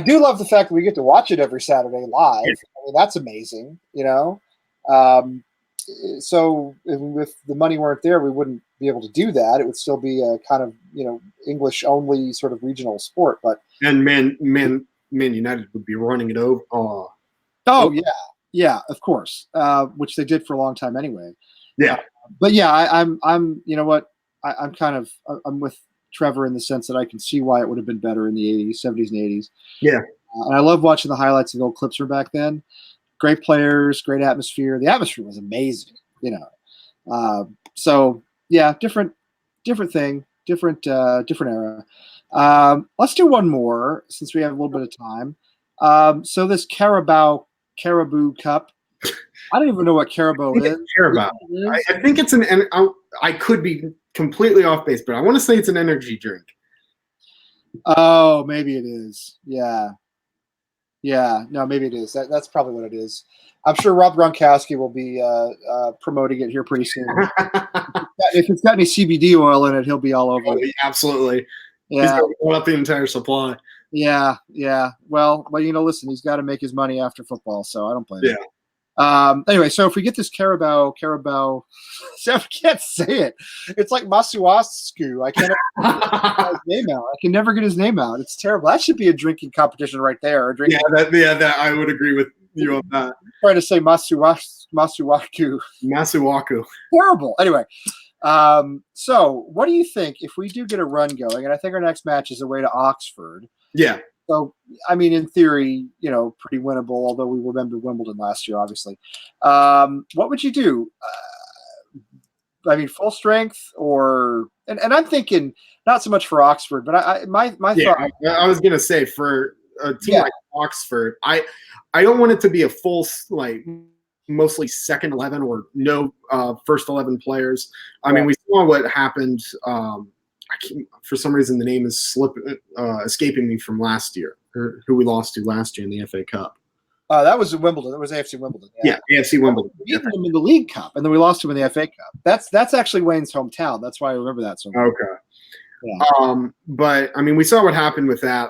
Speaker 1: do love the fact that we get to watch it every Saturday live. I mean, that's amazing, so if the money weren't there, we wouldn't be able to do that. It would still be a kind of, English only sort of regional sport,
Speaker 2: and Man United would be running it over.
Speaker 1: Yeah, of course. Which they did for a long time anyway.
Speaker 2: Yeah.
Speaker 1: But yeah, I'm you know what? I'm with Trevor in the sense that I can see why it would have been better in the 80s, 70s and 80s.
Speaker 2: Yeah.
Speaker 1: And I love watching the highlights of the old clips from back then. Great players, great atmosphere. The atmosphere was amazing, so yeah, different thing, different era. Let's do one more since we have a little bit of time. So this Caribou Cup. I don't even know what Caribou is.
Speaker 2: Caribou. I think it's I could be completely off base, but I want to say it's an energy drink.
Speaker 1: Oh, maybe it is. Yeah. No, maybe it is. That's probably what it is. I'm sure Rob Gronkowski will be promoting it here pretty soon. If it's got any CBD oil in it, he'll be all over it.
Speaker 2: Absolutely.
Speaker 1: Yeah.
Speaker 2: He's going to blow up the entire supply.
Speaker 1: Yeah. Well, listen, he's got to make his money after football, so I don't blame him. Anyway, so if we get this Caribou, I can't say it. It's like Masuasku. I can't get his name out. I can never get his name out. It's terrible. That should be a drinking competition right there.
Speaker 2: That I would agree with you on that.
Speaker 1: I'm trying to say Masuaku.
Speaker 2: Masuaku.
Speaker 1: Terrible. Anyway, so what do you think if we do get a run going? And I think our next match is away to Oxford.
Speaker 2: Yeah.
Speaker 1: So, I mean, in theory, pretty winnable, although we remember Wimbledon last year, obviously. What would you do? Full strength and I'm thinking not so much for Oxford, but my thought.
Speaker 2: I was going to say for a team like Oxford, I don't want it to be a full, mostly second 11 or no first 11 players. I mean, we saw what happened. For some reason, the name is escaping me from last year, who we lost to last year in the FA Cup.
Speaker 1: That was Wimbledon. That was AFC Wimbledon.
Speaker 2: Yeah, AFC Wimbledon.
Speaker 1: We beat them in the League Cup, and then we lost them in the FA Cup. That's actually Wayne's hometown. That's why I remember that so much.
Speaker 2: Okay.
Speaker 1: Yeah.
Speaker 2: But I mean, we saw what happened with that.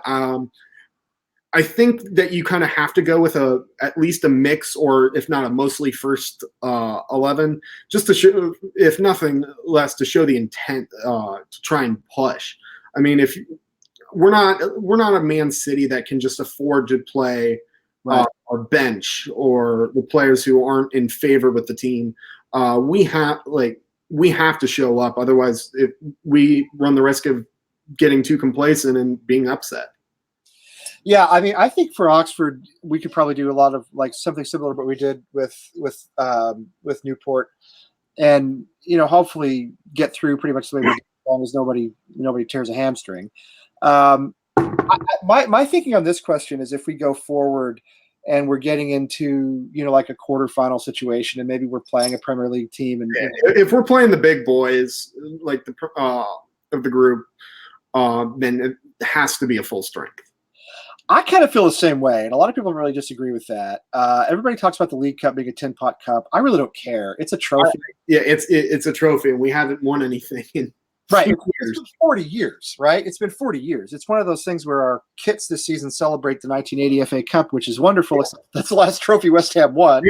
Speaker 2: I think that you kind of have to go with at least a mix, or if not a mostly first 11, just to show, if nothing less, to show the intent to try and push. I mean, if we're not a Man City that can just afford to play our bench or the players who aren't in favor with the team. We have to show up, otherwise we run the risk of getting too complacent and being upset.
Speaker 1: Yeah, I mean, I think for Oxford, we could probably do a lot of something similar to what we did with Newport, and hopefully get through pretty much the way we did, as long as nobody tears a hamstring. My thinking on this question is, if we go forward and we're getting into, like a quarterfinal situation, and maybe we're playing a Premier League team. And
Speaker 2: if we're playing the big boys, like of the group, then it has to be a full strength.
Speaker 1: I kind of feel the same way, and a lot of people really disagree with that. Everybody talks about the League Cup being a tin pot cup. I really don't care. It's a trophy.
Speaker 2: It's a trophy, and we haven't won anything in
Speaker 1: right.
Speaker 2: years.
Speaker 1: It's been 40 years, right? It's been 40 years. It's one of those things where our kits this season celebrate the 1980 FA Cup, which is wonderful. That's the last trophy West Ham won,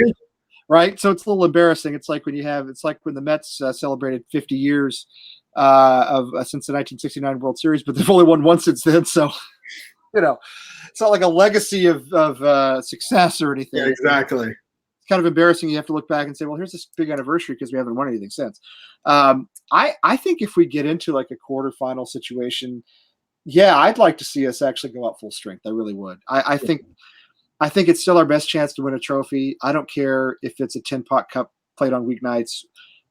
Speaker 1: right? So it's a little embarrassing. It's like when the Mets celebrated 50 years since the 1969 World Series, but they've only won one since then. So, it's not like a legacy of success or anything.
Speaker 2: Yeah, exactly.
Speaker 1: It's kind of embarrassing. You have to look back and say, well, here's this big anniversary because we haven't won anything since. I think if we get into like a quarterfinal situation, yeah, I'd like to see us actually go out full strength. I really would. I think it's still our best chance to win a trophy. I don't care if it's a tin pot cup played on weeknights.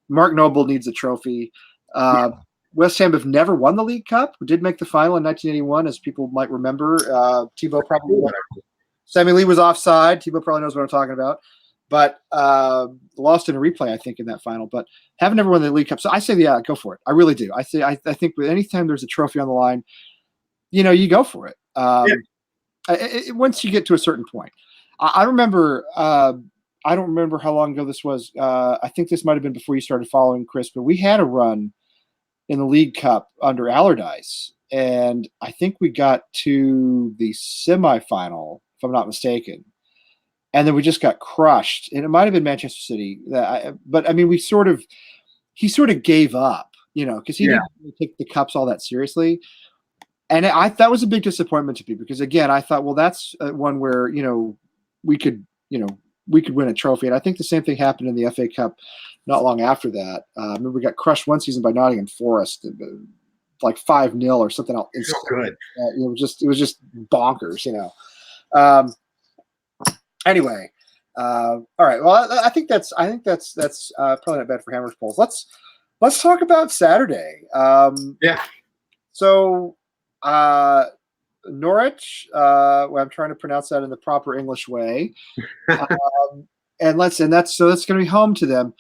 Speaker 1: Mark Noble needs a trophy. West Ham have never won the League Cup. We did make the final in 1981, as people might remember. Thibaut probably Sammy Lee was offside. Thibaut probably knows what I'm talking about. But lost in a replay, I think, in that final. But haven't never won the League Cup. So I say, yeah, go for it. I really do. I think with anytime there's a trophy on the line, you go for it. Once you get to a certain point. I remember I don't remember how long ago this was. I think this might have been before you started following, Chris, but we had a run in the League Cup under Allardyce, and I think we got to the semifinal, if I'm not mistaken, and then we just got crushed. And it might have been Manchester City, but I mean, he sort of gave up, because he didn't really take the cups all that seriously, and that was a big disappointment to me because again, I thought, well, that's one where we could win a trophy, and I think the same thing happened in the FA Cup not long after that. I remember we got crushed one season by Nottingham Forest, like 5-0 or something else.
Speaker 2: So good.
Speaker 1: It was just bonkers, Anyway, all right. Well, I think that's probably not bad for Hammers polls. Let's talk about Saturday. So Norwich. I'm trying to pronounce that in the proper English way. And that's going to be home to them.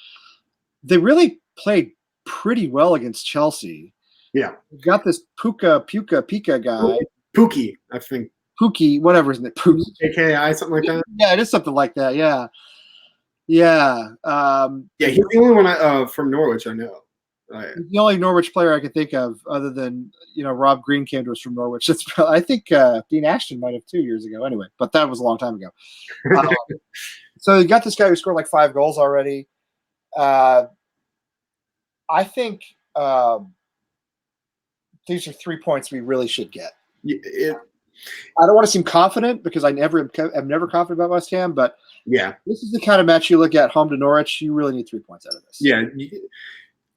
Speaker 1: They really played pretty well against Chelsea.
Speaker 2: Yeah.
Speaker 1: We've got this Pika guy.
Speaker 2: Pookie, I think.
Speaker 1: Pookie, whatever, isn't it? Pookie.
Speaker 2: AKI, something like that?
Speaker 1: Yeah, it is something like that, yeah. Yeah.
Speaker 2: He's the only one from Norwich I know.
Speaker 1: He's the only Norwich player I can think of other than, Rob Green came to us from Norwich. I think Dean Ashton might have 2 years ago anyway, but that was a long time ago. So you got this guy who scored like 5 goals already. I think these are 3 points we really should get. I don't want to seem confident because I'm never confident about West Ham, but this is the kind of match you look at home to Norwich. You really need 3 points out of this.
Speaker 2: Yeah,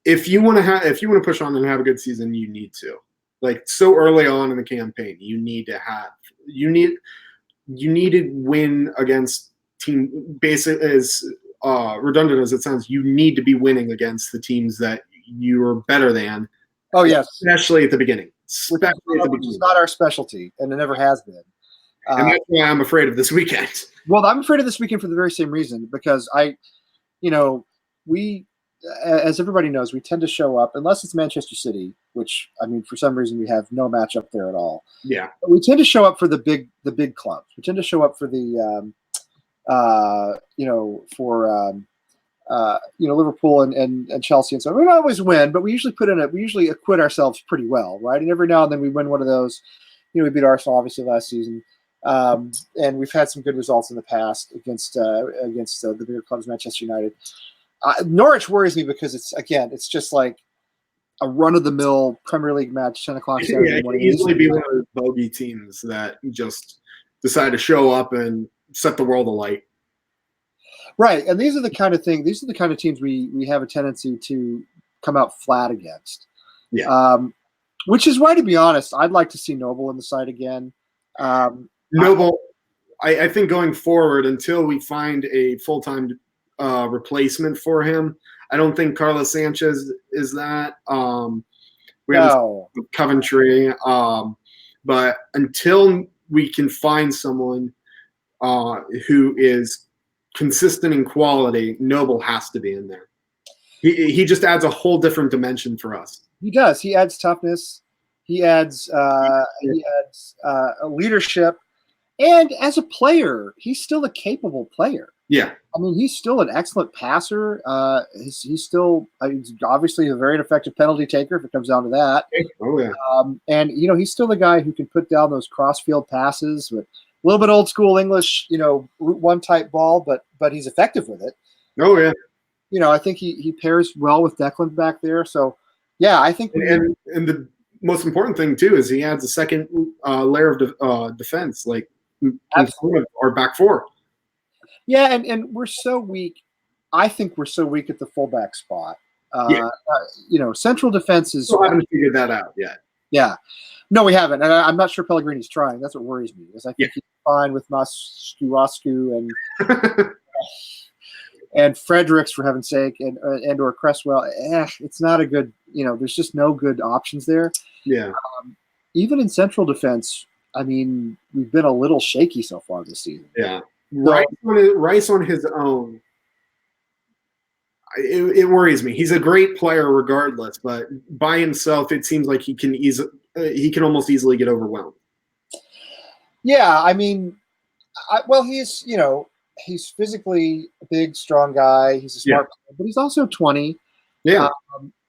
Speaker 2: if you want to push on and have a good season, you need to. Like so early on in the campaign, you need to win against team. Basically, as redundant as it sounds, you need to be winning against the teams that you are better than.
Speaker 1: Oh yes,
Speaker 2: especially at the beginning.
Speaker 1: Which is not our specialty, and it never has been.
Speaker 2: And that's why I'm afraid of this weekend.
Speaker 1: Well, I'm afraid of this weekend for the very same reason, because we, as everybody knows, we tend to show up, unless it's Manchester City, which, I mean, for some reason we have no match up there at all.
Speaker 2: Yeah.
Speaker 1: But we tend to show up for the big clubs. We tend to show up for the, Liverpool and Chelsea and so on. We don't always win, but we usually acquit ourselves pretty well, right? And every now and then we win one of those. We beat Arsenal obviously last season, and we've had some good results in the past against the bigger clubs, Manchester United. Norwich worries me because it's just like a run-of-the-mill Premier League match, 10 o'clock Saturday morning.
Speaker 2: It can easily be one of those bogey teams that just decide to show up and set the world alight.
Speaker 1: Right, and these are the kind of teams we have a tendency to come out flat against.
Speaker 2: Yeah.
Speaker 1: Which is why, to be honest, I'd like to see Noble in the side again.
Speaker 2: Noble, I think going forward, until we find a full-time replacement for him, I don't think Carlos Sanchez is that. We have Coventry, but until we can find someone, who is consistent in quality, Noble has to be in there. He just adds a whole different dimension for us.
Speaker 1: He does. He adds toughness. He adds leadership, and as a player, he's still a capable player.
Speaker 2: Yeah,
Speaker 1: I mean, he's still an excellent passer. He's still he's obviously a very effective penalty taker if it comes down to that.
Speaker 2: oh yeah,
Speaker 1: and he's still the guy who can put down those cross-field passes with a little bit old school English, Route One type ball, but he's effective with it.
Speaker 2: oh yeah.
Speaker 1: I think he pairs well with Declan back there. So yeah, I think
Speaker 2: and the most important thing too is he adds a second layer of defense, like in front of our back four.
Speaker 1: Yeah, and we're so weak. I think we're so weak at the fullback spot. Central defense is.
Speaker 2: Still haven't figured that out yet.
Speaker 1: Yeah, no, we haven't, and I'm not sure Pellegrini's trying. That's what worries me, because I think he's fine with Mascu and Fredericks, for heaven's sake, and or Cresswell. It's not a good. There's just no good options there.
Speaker 2: Yeah.
Speaker 1: Even in central defense, I mean, we've been a little shaky so far this season.
Speaker 2: Yeah. Rice on his own, it worries me. He's a great player regardless, but by himself, it seems like he can almost easily get overwhelmed.
Speaker 1: Yeah, I mean, he's physically a big, strong guy. He's a smart player, but he's also 20.
Speaker 2: Yeah.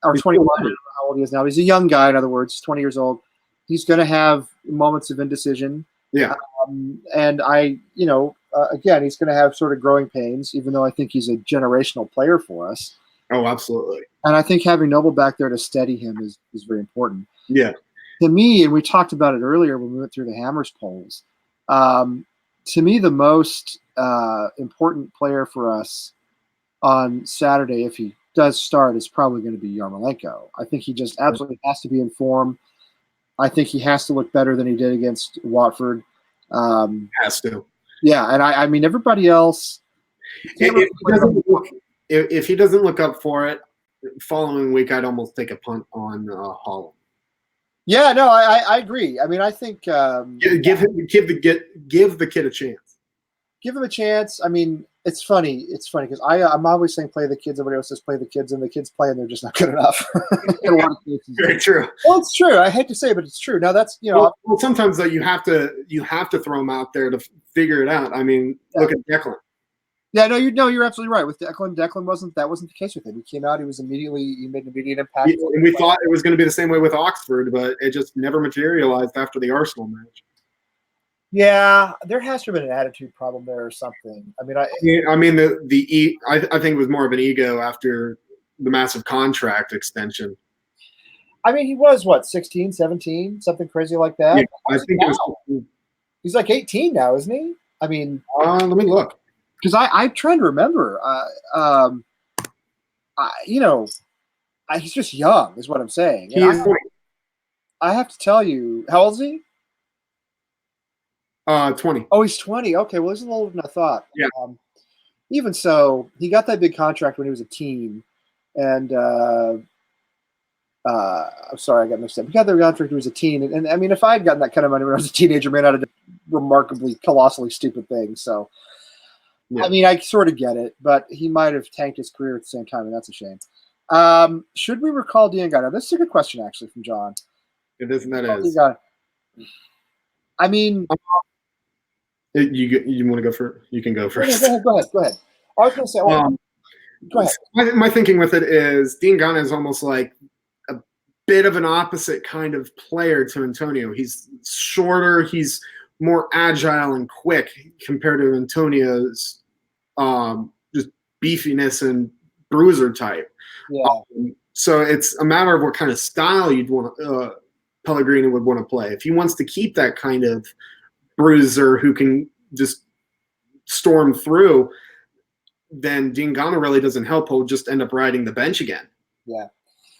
Speaker 1: Or 21, I don't know how old he is now. He's a young guy, in other words, 20 years old. He's going to have moments of indecision.
Speaker 2: Yeah.
Speaker 1: And again, he's going to have sort of growing pains, even though I think he's a generational player for us.
Speaker 2: Oh, absolutely.
Speaker 1: And I think having Noble back there to steady him is very important.
Speaker 2: Yeah.
Speaker 1: To me, and we talked about it earlier when we went through the Hammers polls, to me, the most important player for us on Saturday, if he does start, is probably going to be Yarmolenko. I think he just absolutely has to be in form. I think he has to look better than he did against Watford.
Speaker 2: Has to.
Speaker 1: Yeah, and I mean, everybody else.
Speaker 2: If he doesn't look up for it, following week, I'd almost take a punt on Holland.
Speaker 1: Yeah, no, I agree. I mean, I think
Speaker 2: give the kid a chance.
Speaker 1: Give him a chance. I mean, it's funny. It's funny because I'm always saying play the kids. Everybody else says play the kids, and the kids play, and they're just not good enough. In a lot of cases.
Speaker 2: Very true.
Speaker 1: Well, it's true. I hate to say it, but it's true. Now that's
Speaker 2: Well, sometimes though you have to throw them out there to figure it out. I mean, look at Declan.
Speaker 1: Yeah, you're absolutely right. With Declan wasn't the case with him. He came out, he made an immediate impact.
Speaker 2: And we thought it was going to be the same way with Oxford, but it just never materialized after the Arsenal match.
Speaker 1: Yeah, there has to have been an attitude problem there or something. I mean, I think it was more of an ego after the massive contract extension. I mean, he was, 16, 17, something crazy like that?
Speaker 2: Yeah, I think it was.
Speaker 1: He's like 18 now, isn't he? I mean,
Speaker 2: let me look.
Speaker 1: Because I'm trying to remember. He's just young, is what I'm saying. I have to tell you, how old is he?
Speaker 2: 20.
Speaker 1: Oh, he's 20. Okay, well, he's a little older than I thought.
Speaker 2: Yeah.
Speaker 1: Even so, he got that big contract when he was a teen, and I'm sorry, I got mixed up. He got that contract when he was a teen, and I mean, if I had gotten that kind of money when I was a teenager, man, I'd have done remarkably, colossally stupid things. So, yeah. I mean, I sort of get it, but he might have tanked his career at the same time, and that's a shame. Should we recall Diangana? This is a good question, actually, from John.
Speaker 2: It is, and that is.
Speaker 1: I mean,
Speaker 2: you want to go first? You can go first.
Speaker 1: Go ahead. I was going to say, go ahead.
Speaker 2: My thinking with it is Diangana is almost like a bit of an opposite kind of player to Antonio. He's shorter. He's more agile and quick compared to Antonio's just beefiness and bruiser type.
Speaker 1: Yeah.
Speaker 2: So it's a matter of what kind of style you'd want Pellegrini would want to play. If he wants to keep that kind of bruiser who can just storm through, then Diangana really doesn't help. He'll just end up riding the bench again.
Speaker 1: Yeah.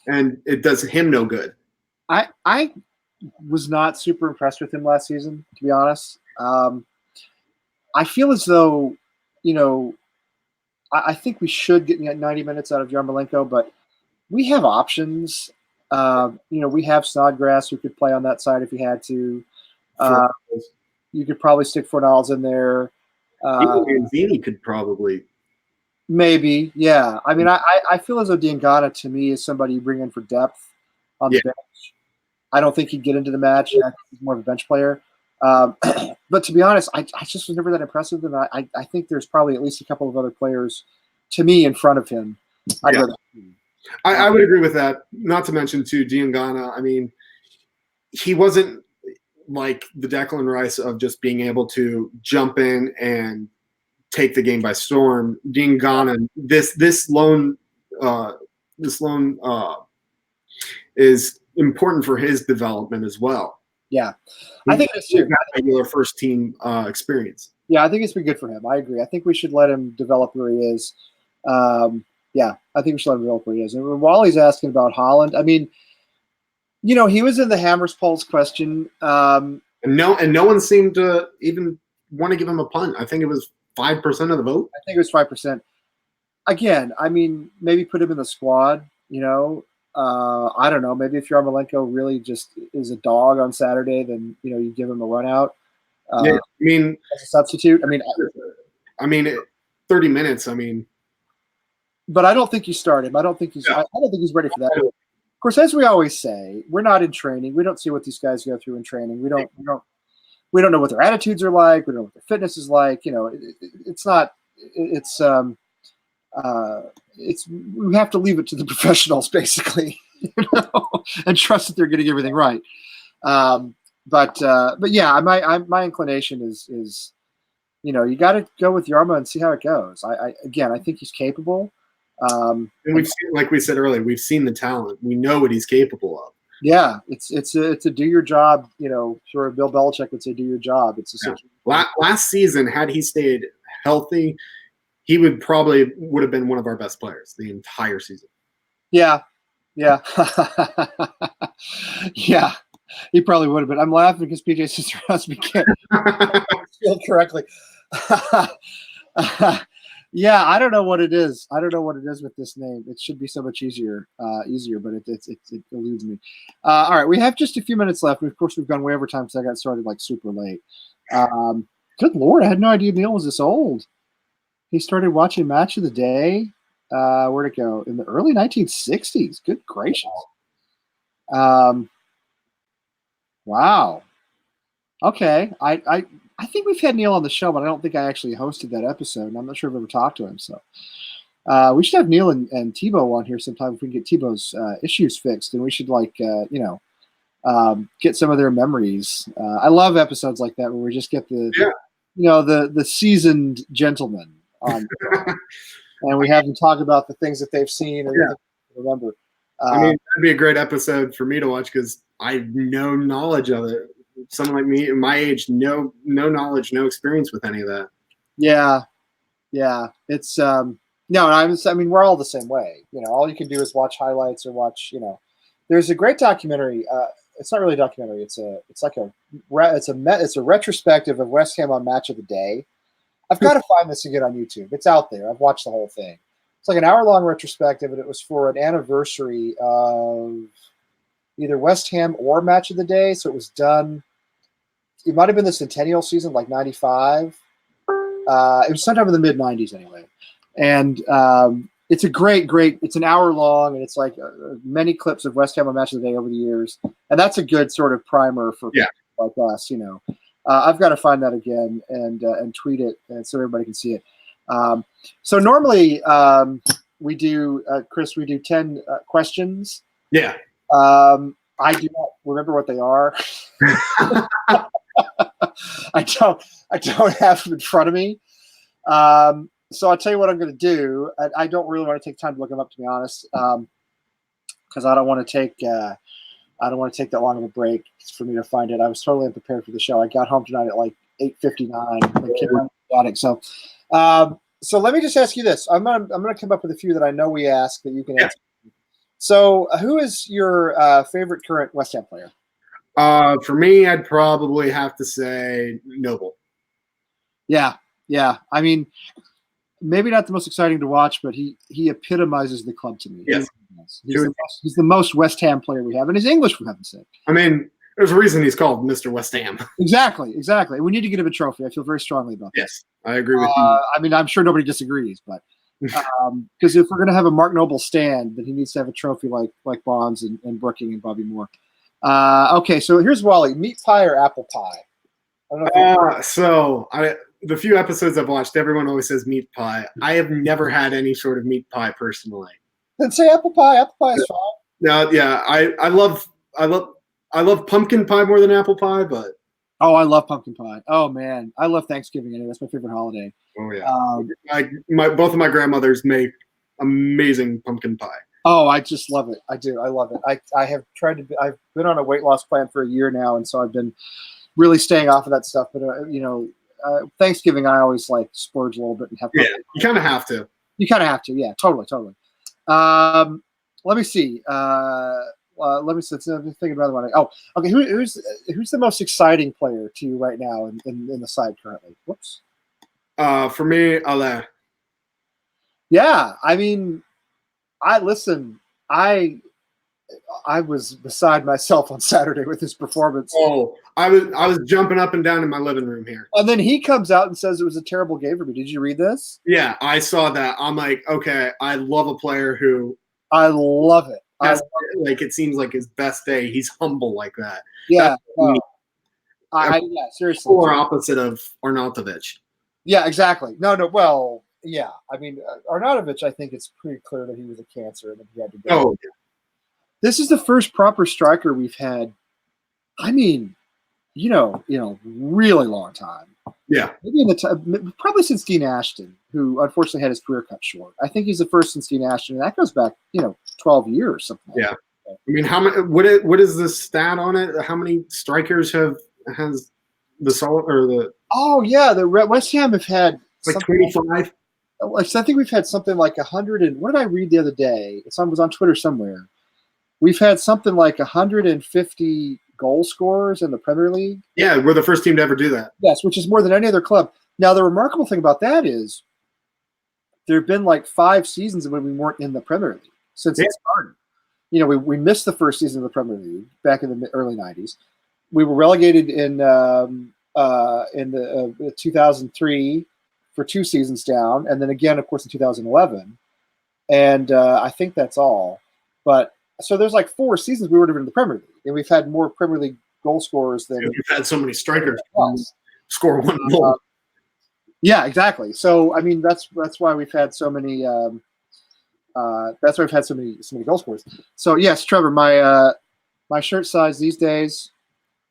Speaker 2: And it does him no good.
Speaker 1: I was not super impressed with him last season, to be honest. I feel as though, I think we should get 90 minutes out of Yarmolenko, but we have options. We have Snodgrass who could play on that side if he had to. You could probably stick Fornals in there.
Speaker 2: Even Manzini could probably.
Speaker 1: Maybe, yeah. I mean, I feel as though Diangana to me is somebody you bring in for depth on the bench. I don't think he'd get into the match. I think he's more of a bench player. But to be honest, I just was never that impressive. And I think there's probably at least a couple of other players to me in front of him.
Speaker 2: I would agree with that. Not to mention, too, Diangana, I mean, he wasn't like the Declan Rice of just being able to jump in and take the game by storm. Diangana, this loan is important for his development as well.
Speaker 1: Yeah, I think it's too.
Speaker 2: Regular first team experience.
Speaker 1: Yeah, I think it's been good for him. I agree. I think we should let him develop where he is. Yeah, I think we should let him develop where he is. And while he's asking about Holland, I mean, you know, he was in the Hammers Pulse question.
Speaker 2: And no one seemed to even want to give him a punt. I think it was 5% of the vote.
Speaker 1: I think it was 5%. Again, I mean, maybe put him in the squad, you know. I don't know. Maybe if Yarmolenko really just is a dog on Saturday, then, you know, you give him a run out.
Speaker 2: Yeah, I mean,
Speaker 1: as a substitute. I mean,
Speaker 2: 30 minutes. I mean,
Speaker 1: but I don't think you start him. I don't think he's ready for that. Of course, as we always say, we're not in training. We don't see what these guys go through in training. We don't know what their attitudes are like. We don't know what their fitness is like. You know, we have to leave it to the professionals, basically, you know, and trust that they're getting everything right. But yeah, my inclination is, you know, you got to go with Yarmo and see how it goes. I think he's capable.
Speaker 2: And we've seen, like we said earlier, we've seen the talent. We know what he's capable of.
Speaker 1: Yeah, it's a do your job. You know, sort of Bill Belichick would say, do your job. It's a
Speaker 2: last season, had he stayed healthy, he would have been one of our best players the entire season.
Speaker 1: Yeah. Yeah, he probably would have been. I'm laughing because PJ Sisterowski can't feel correctly. Yeah, I don't know what it is. I don't know what it is with this name. It should be so much easier, but it eludes me. All right, we have just a few minutes left. Of course, we've gone way over time because I got started like super late. Good Lord, I had no idea Neil was this old. He started watching Match of the Day. Where'd it go? In the early 1960s. Good gracious. Wow. Okay. I think we've had Neil on the show, but I don't think I actually hosted that episode, and I'm not sure if I've ever talked to him. So we should have Neil and Tebow on here sometime if we can get Tebow's issues fixed, and we should get some of their memories. I love episodes like that where we just get the seasoned gentleman on. And we have them talk about the things that they've seen and remember.
Speaker 2: I mean, that'd be a great episode for me to watch because I have no knowledge of it. Someone like me, my age, no knowledge, no experience with any of that. Yeah.
Speaker 1: It's no. I mean, we're all the same way. You know, all you can do is watch highlights or watch. You know, there's a great documentary. It's not really a documentary. It's a retrospective of West Ham on Match of the Day. I've got to find this again on YouTube. It's out there. I've watched the whole thing. It's like an hour-long retrospective, and it was for an anniversary of either West Ham or Match of the Day. So it was done. It might have been the centennial season, like 95. It was sometime in the mid-90s anyway. And it's a great, it's an hour long, and it's like many clips of West Ham on Match of the Day over the years. And that's a good sort of primer for people like us, you know. I've got to find that again and tweet it so everybody can see it. So normally we do, Chris, we do 10 questions.
Speaker 2: Yeah.
Speaker 1: I do not remember what they are. I don't have them in front of me. So I'll tell you what I'm going to do. I don't really want to take time to look them up, to be honest, because I don't want to take that long of a break for me to find it. I was totally unprepared for the show. I got home tonight at like 8:59. So let me just ask you this. I'm gonna come up with a few that I know we asked that you can answer. So who is your favorite current West Ham player?
Speaker 2: For me, I'd probably have to say Noble.
Speaker 1: Yeah. I mean, maybe not the most exciting to watch, but he epitomizes the club to me.
Speaker 2: Yes.
Speaker 1: He's the most West Ham player we have, and he's English, for heaven's sake.
Speaker 2: I mean, There's a reason he's called Mr. West Ham.
Speaker 1: Exactly. We need to get him a trophy. I feel very strongly about that.
Speaker 2: Yes, I agree with you.
Speaker 1: I mean, I'm sure nobody disagrees, but because if we're going to have a Mark Noble stand, then he needs to have a trophy like Bonds and Brooking and Bobby Moore. Okay, so here's Wally: meat pie or apple pie? I don't know
Speaker 2: The few episodes I've watched, everyone always says meat pie. I have never had any sort of meat pie personally.
Speaker 1: then say apple pie. Apple pie is fine.
Speaker 2: No, yeah, I love pumpkin pie more than apple pie, but
Speaker 1: Oh, I love pumpkin pie. Oh man, I love Thanksgiving. Anyway, that's my favorite holiday.
Speaker 2: oh yeah, both of my grandmothers make amazing pumpkin pie.
Speaker 1: Oh, I just love it. I do. I love it. I have tried to. I've been on a weight loss plan for a year now, and so I've been really staying off of that stuff. But Thanksgiving, I always like splurge a little bit and have.
Speaker 2: Yeah, you kind of have to.
Speaker 1: You kind of have to. Yeah, totally. Let me see. Let me see. Let me think about one. Oh, okay. Who's the most exciting player to you right now in the side currently? Whoops.
Speaker 2: For me, Ale.
Speaker 1: Yeah, I mean, I was beside myself on Saturday with his performance.
Speaker 2: Oh, I was jumping up and down in my living room here.
Speaker 1: And then he comes out and says it was a terrible game for me. Did you read this?
Speaker 2: Yeah, I saw that. I'm like, okay, I love a player who.
Speaker 1: I love it.
Speaker 2: Like it seems like his best day. He's humble like that.
Speaker 1: Yeah. Yeah, seriously.
Speaker 2: Polar opposite of Arnautovic.
Speaker 1: Yeah, exactly. No. Well, yeah. I mean, Arnautovic, I think it's pretty clear that he was a cancer and that he had to go.
Speaker 2: Oh, yeah.
Speaker 1: This is the first proper striker we've had. I mean, really long time.
Speaker 2: Yeah.
Speaker 1: Maybe probably since Dean Ashton, who unfortunately had his career cut short. I think he's the first since Dean Ashton, and that goes back, 12 years or something.
Speaker 2: Yeah. I mean, how many? What is the stat on it? How many strikers has the solid or the?
Speaker 1: Oh yeah, the West Ham have had
Speaker 2: like 25.
Speaker 1: I think we've had something like 100. And what did I read the other day? It was on Twitter somewhere. We've had something like 150 goal scorers in the Premier League.
Speaker 2: Yeah, we're the first team to ever do that.
Speaker 1: Yes, which is more than any other club. Now, the remarkable thing about that is there have been like 5 seasons when we weren't in the Premier League since it started. We missed the first season of the Premier League back in the early 90s. We were relegated in the 2003 for 2 seasons down, and then again, of course, in 2011. And I think that's all. But so there's like 4 seasons we would have been in the Premier League, and we've had more Premier League goal scorers than
Speaker 2: we've had so many strikers score 1 goal.
Speaker 1: Yeah, exactly. So I mean, that's why we've had so many. That's why we've had so many goal scorers. So yes, Trevor, my shirt size these days,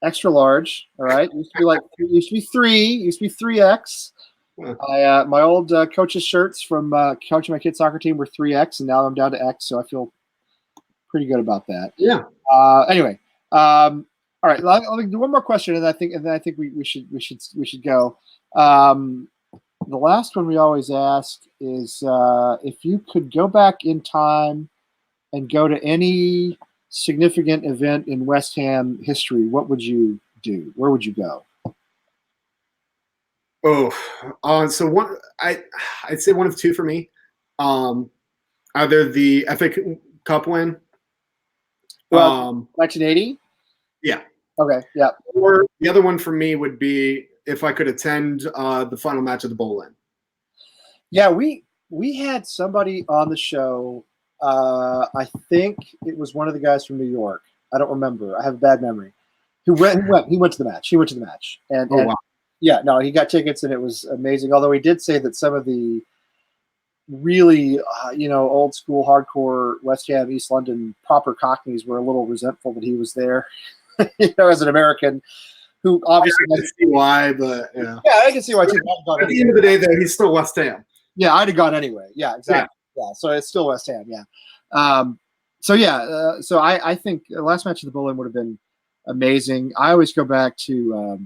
Speaker 1: extra large. All right, used to be 3, used to be 3X. My old coach's shirts from coaching my kids' soccer team were 3X, and now I'm down to X. So I feel pretty good about that.
Speaker 2: Yeah.
Speaker 1: Anyway, all right. Let me do one more question, and I think we should go. The last one we always ask is if you could go back in time and go to any significant event in West Ham history, what would you do? Where would you go?
Speaker 2: So one, I'd say one of 2 for me. Either the FA Cup win.
Speaker 1: 1980?
Speaker 2: Yeah.
Speaker 1: Okay, yeah.
Speaker 2: Or the other one for me would be if I could attend the final match of the Bowl-In.
Speaker 1: Yeah, we had somebody on the show. I think it was one of the guys from New York. I don't remember. I have a bad memory. He went to the match. And
Speaker 2: wow.
Speaker 1: Yeah, no, he got tickets and it was amazing. Although he did say that some of the really, old school hardcore West Ham, East London proper Cockneys were a little resentful that he was there, as an American who obviously.
Speaker 2: I can see why, but yeah.
Speaker 1: Yeah, I can see why too.
Speaker 2: At the end of the day, though, he's still West Ham.
Speaker 1: Yeah, I'd have gone anyway. Yeah, exactly. Yeah, so it's still West Ham. Yeah. So I think the last match of the Bowl-In would have been amazing. I always go back to.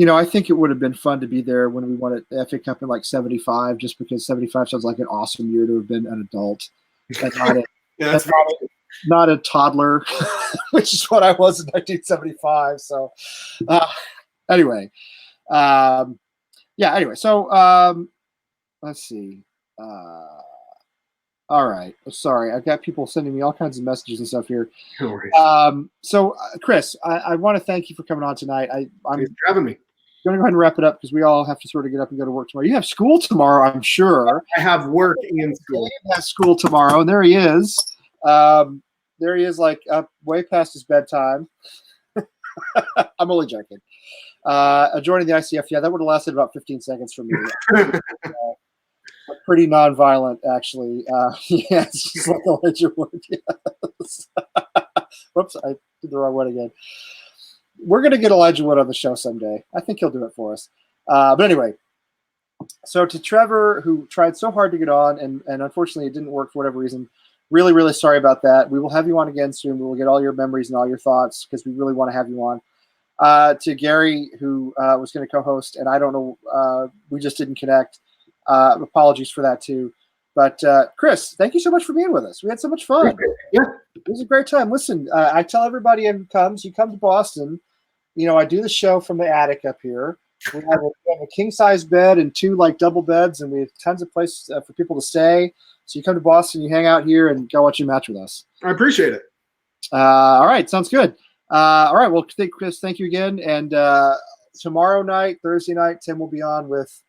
Speaker 1: I think it would have been fun to be there when we won the FA Cup in like 75, just because 75 sounds like an awesome year to have been an adult and not a toddler, which is what I was in 1975. So anyway, so let's see. All right. Sorry, I've got people sending me all kinds of messages and stuff here.
Speaker 2: No worries.
Speaker 1: Chris, I want to thank you for coming on tonight. I'm
Speaker 2: Thanks for having me.
Speaker 1: going to go ahead and wrap it up because we all have to sort of get up and go to work tomorrow. You have school tomorrow, I'm sure.
Speaker 2: I have work and school.
Speaker 1: Dave has school tomorrow, and there he is. There he is, like up way past his bedtime. I'm only joking. Joining the ICF, yeah, that would have lasted about 15 seconds for me. Pretty nonviolent, actually. Yeah, it's just like Elijah Wood. Yes. Whoops, I did the wrong one again. We're going to get Elijah Wood on the show someday. I think he'll do it for us. But anyway, so to Trevor, who tried so hard to get on, and unfortunately it didn't work for whatever reason, really, really sorry about that. We will have you on again soon. We will get all your memories and all your thoughts because we really want to have you on. To Gary, who was going to co-host, and I don't know, we just didn't connect. Apologies for that too. But Chris, thank you so much for being with us. We had so much fun.
Speaker 2: Yeah.
Speaker 1: It was a great time. Listen, I tell everybody who comes, you come to Boston, I do the show from the attic up here. We have a king-size bed and 2 like double beds, and we have tons of places for people to stay. So you come to Boston, you hang out here, and go watch a match with us.
Speaker 2: I appreciate it.
Speaker 1: All right, sounds good. All right, well, Chris, thank you again. And tomorrow night, Thursday night, Tim will be on with,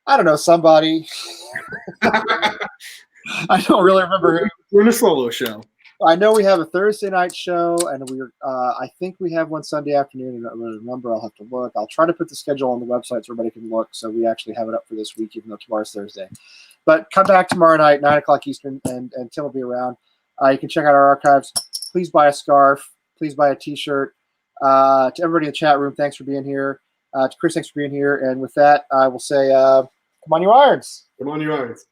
Speaker 1: I don't know, somebody. I don't really remember who.
Speaker 2: We're in a solo show.
Speaker 1: I know we have a Thursday night show, and I think we have one Sunday afternoon. And I don't really remember. I'll have to look. I'll try to put the schedule on the website so everybody can look. So we actually have it up for this week, even though tomorrow's Thursday. But come back tomorrow night, 9 o'clock Eastern, and Tim will be around. You can check out our archives. Please buy a scarf. Please buy a T-shirt. To everybody in the chat room, thanks for being here. To Chris, thanks for being here. And with that, I will say, come on, you Irons.
Speaker 2: Come on, you Irons.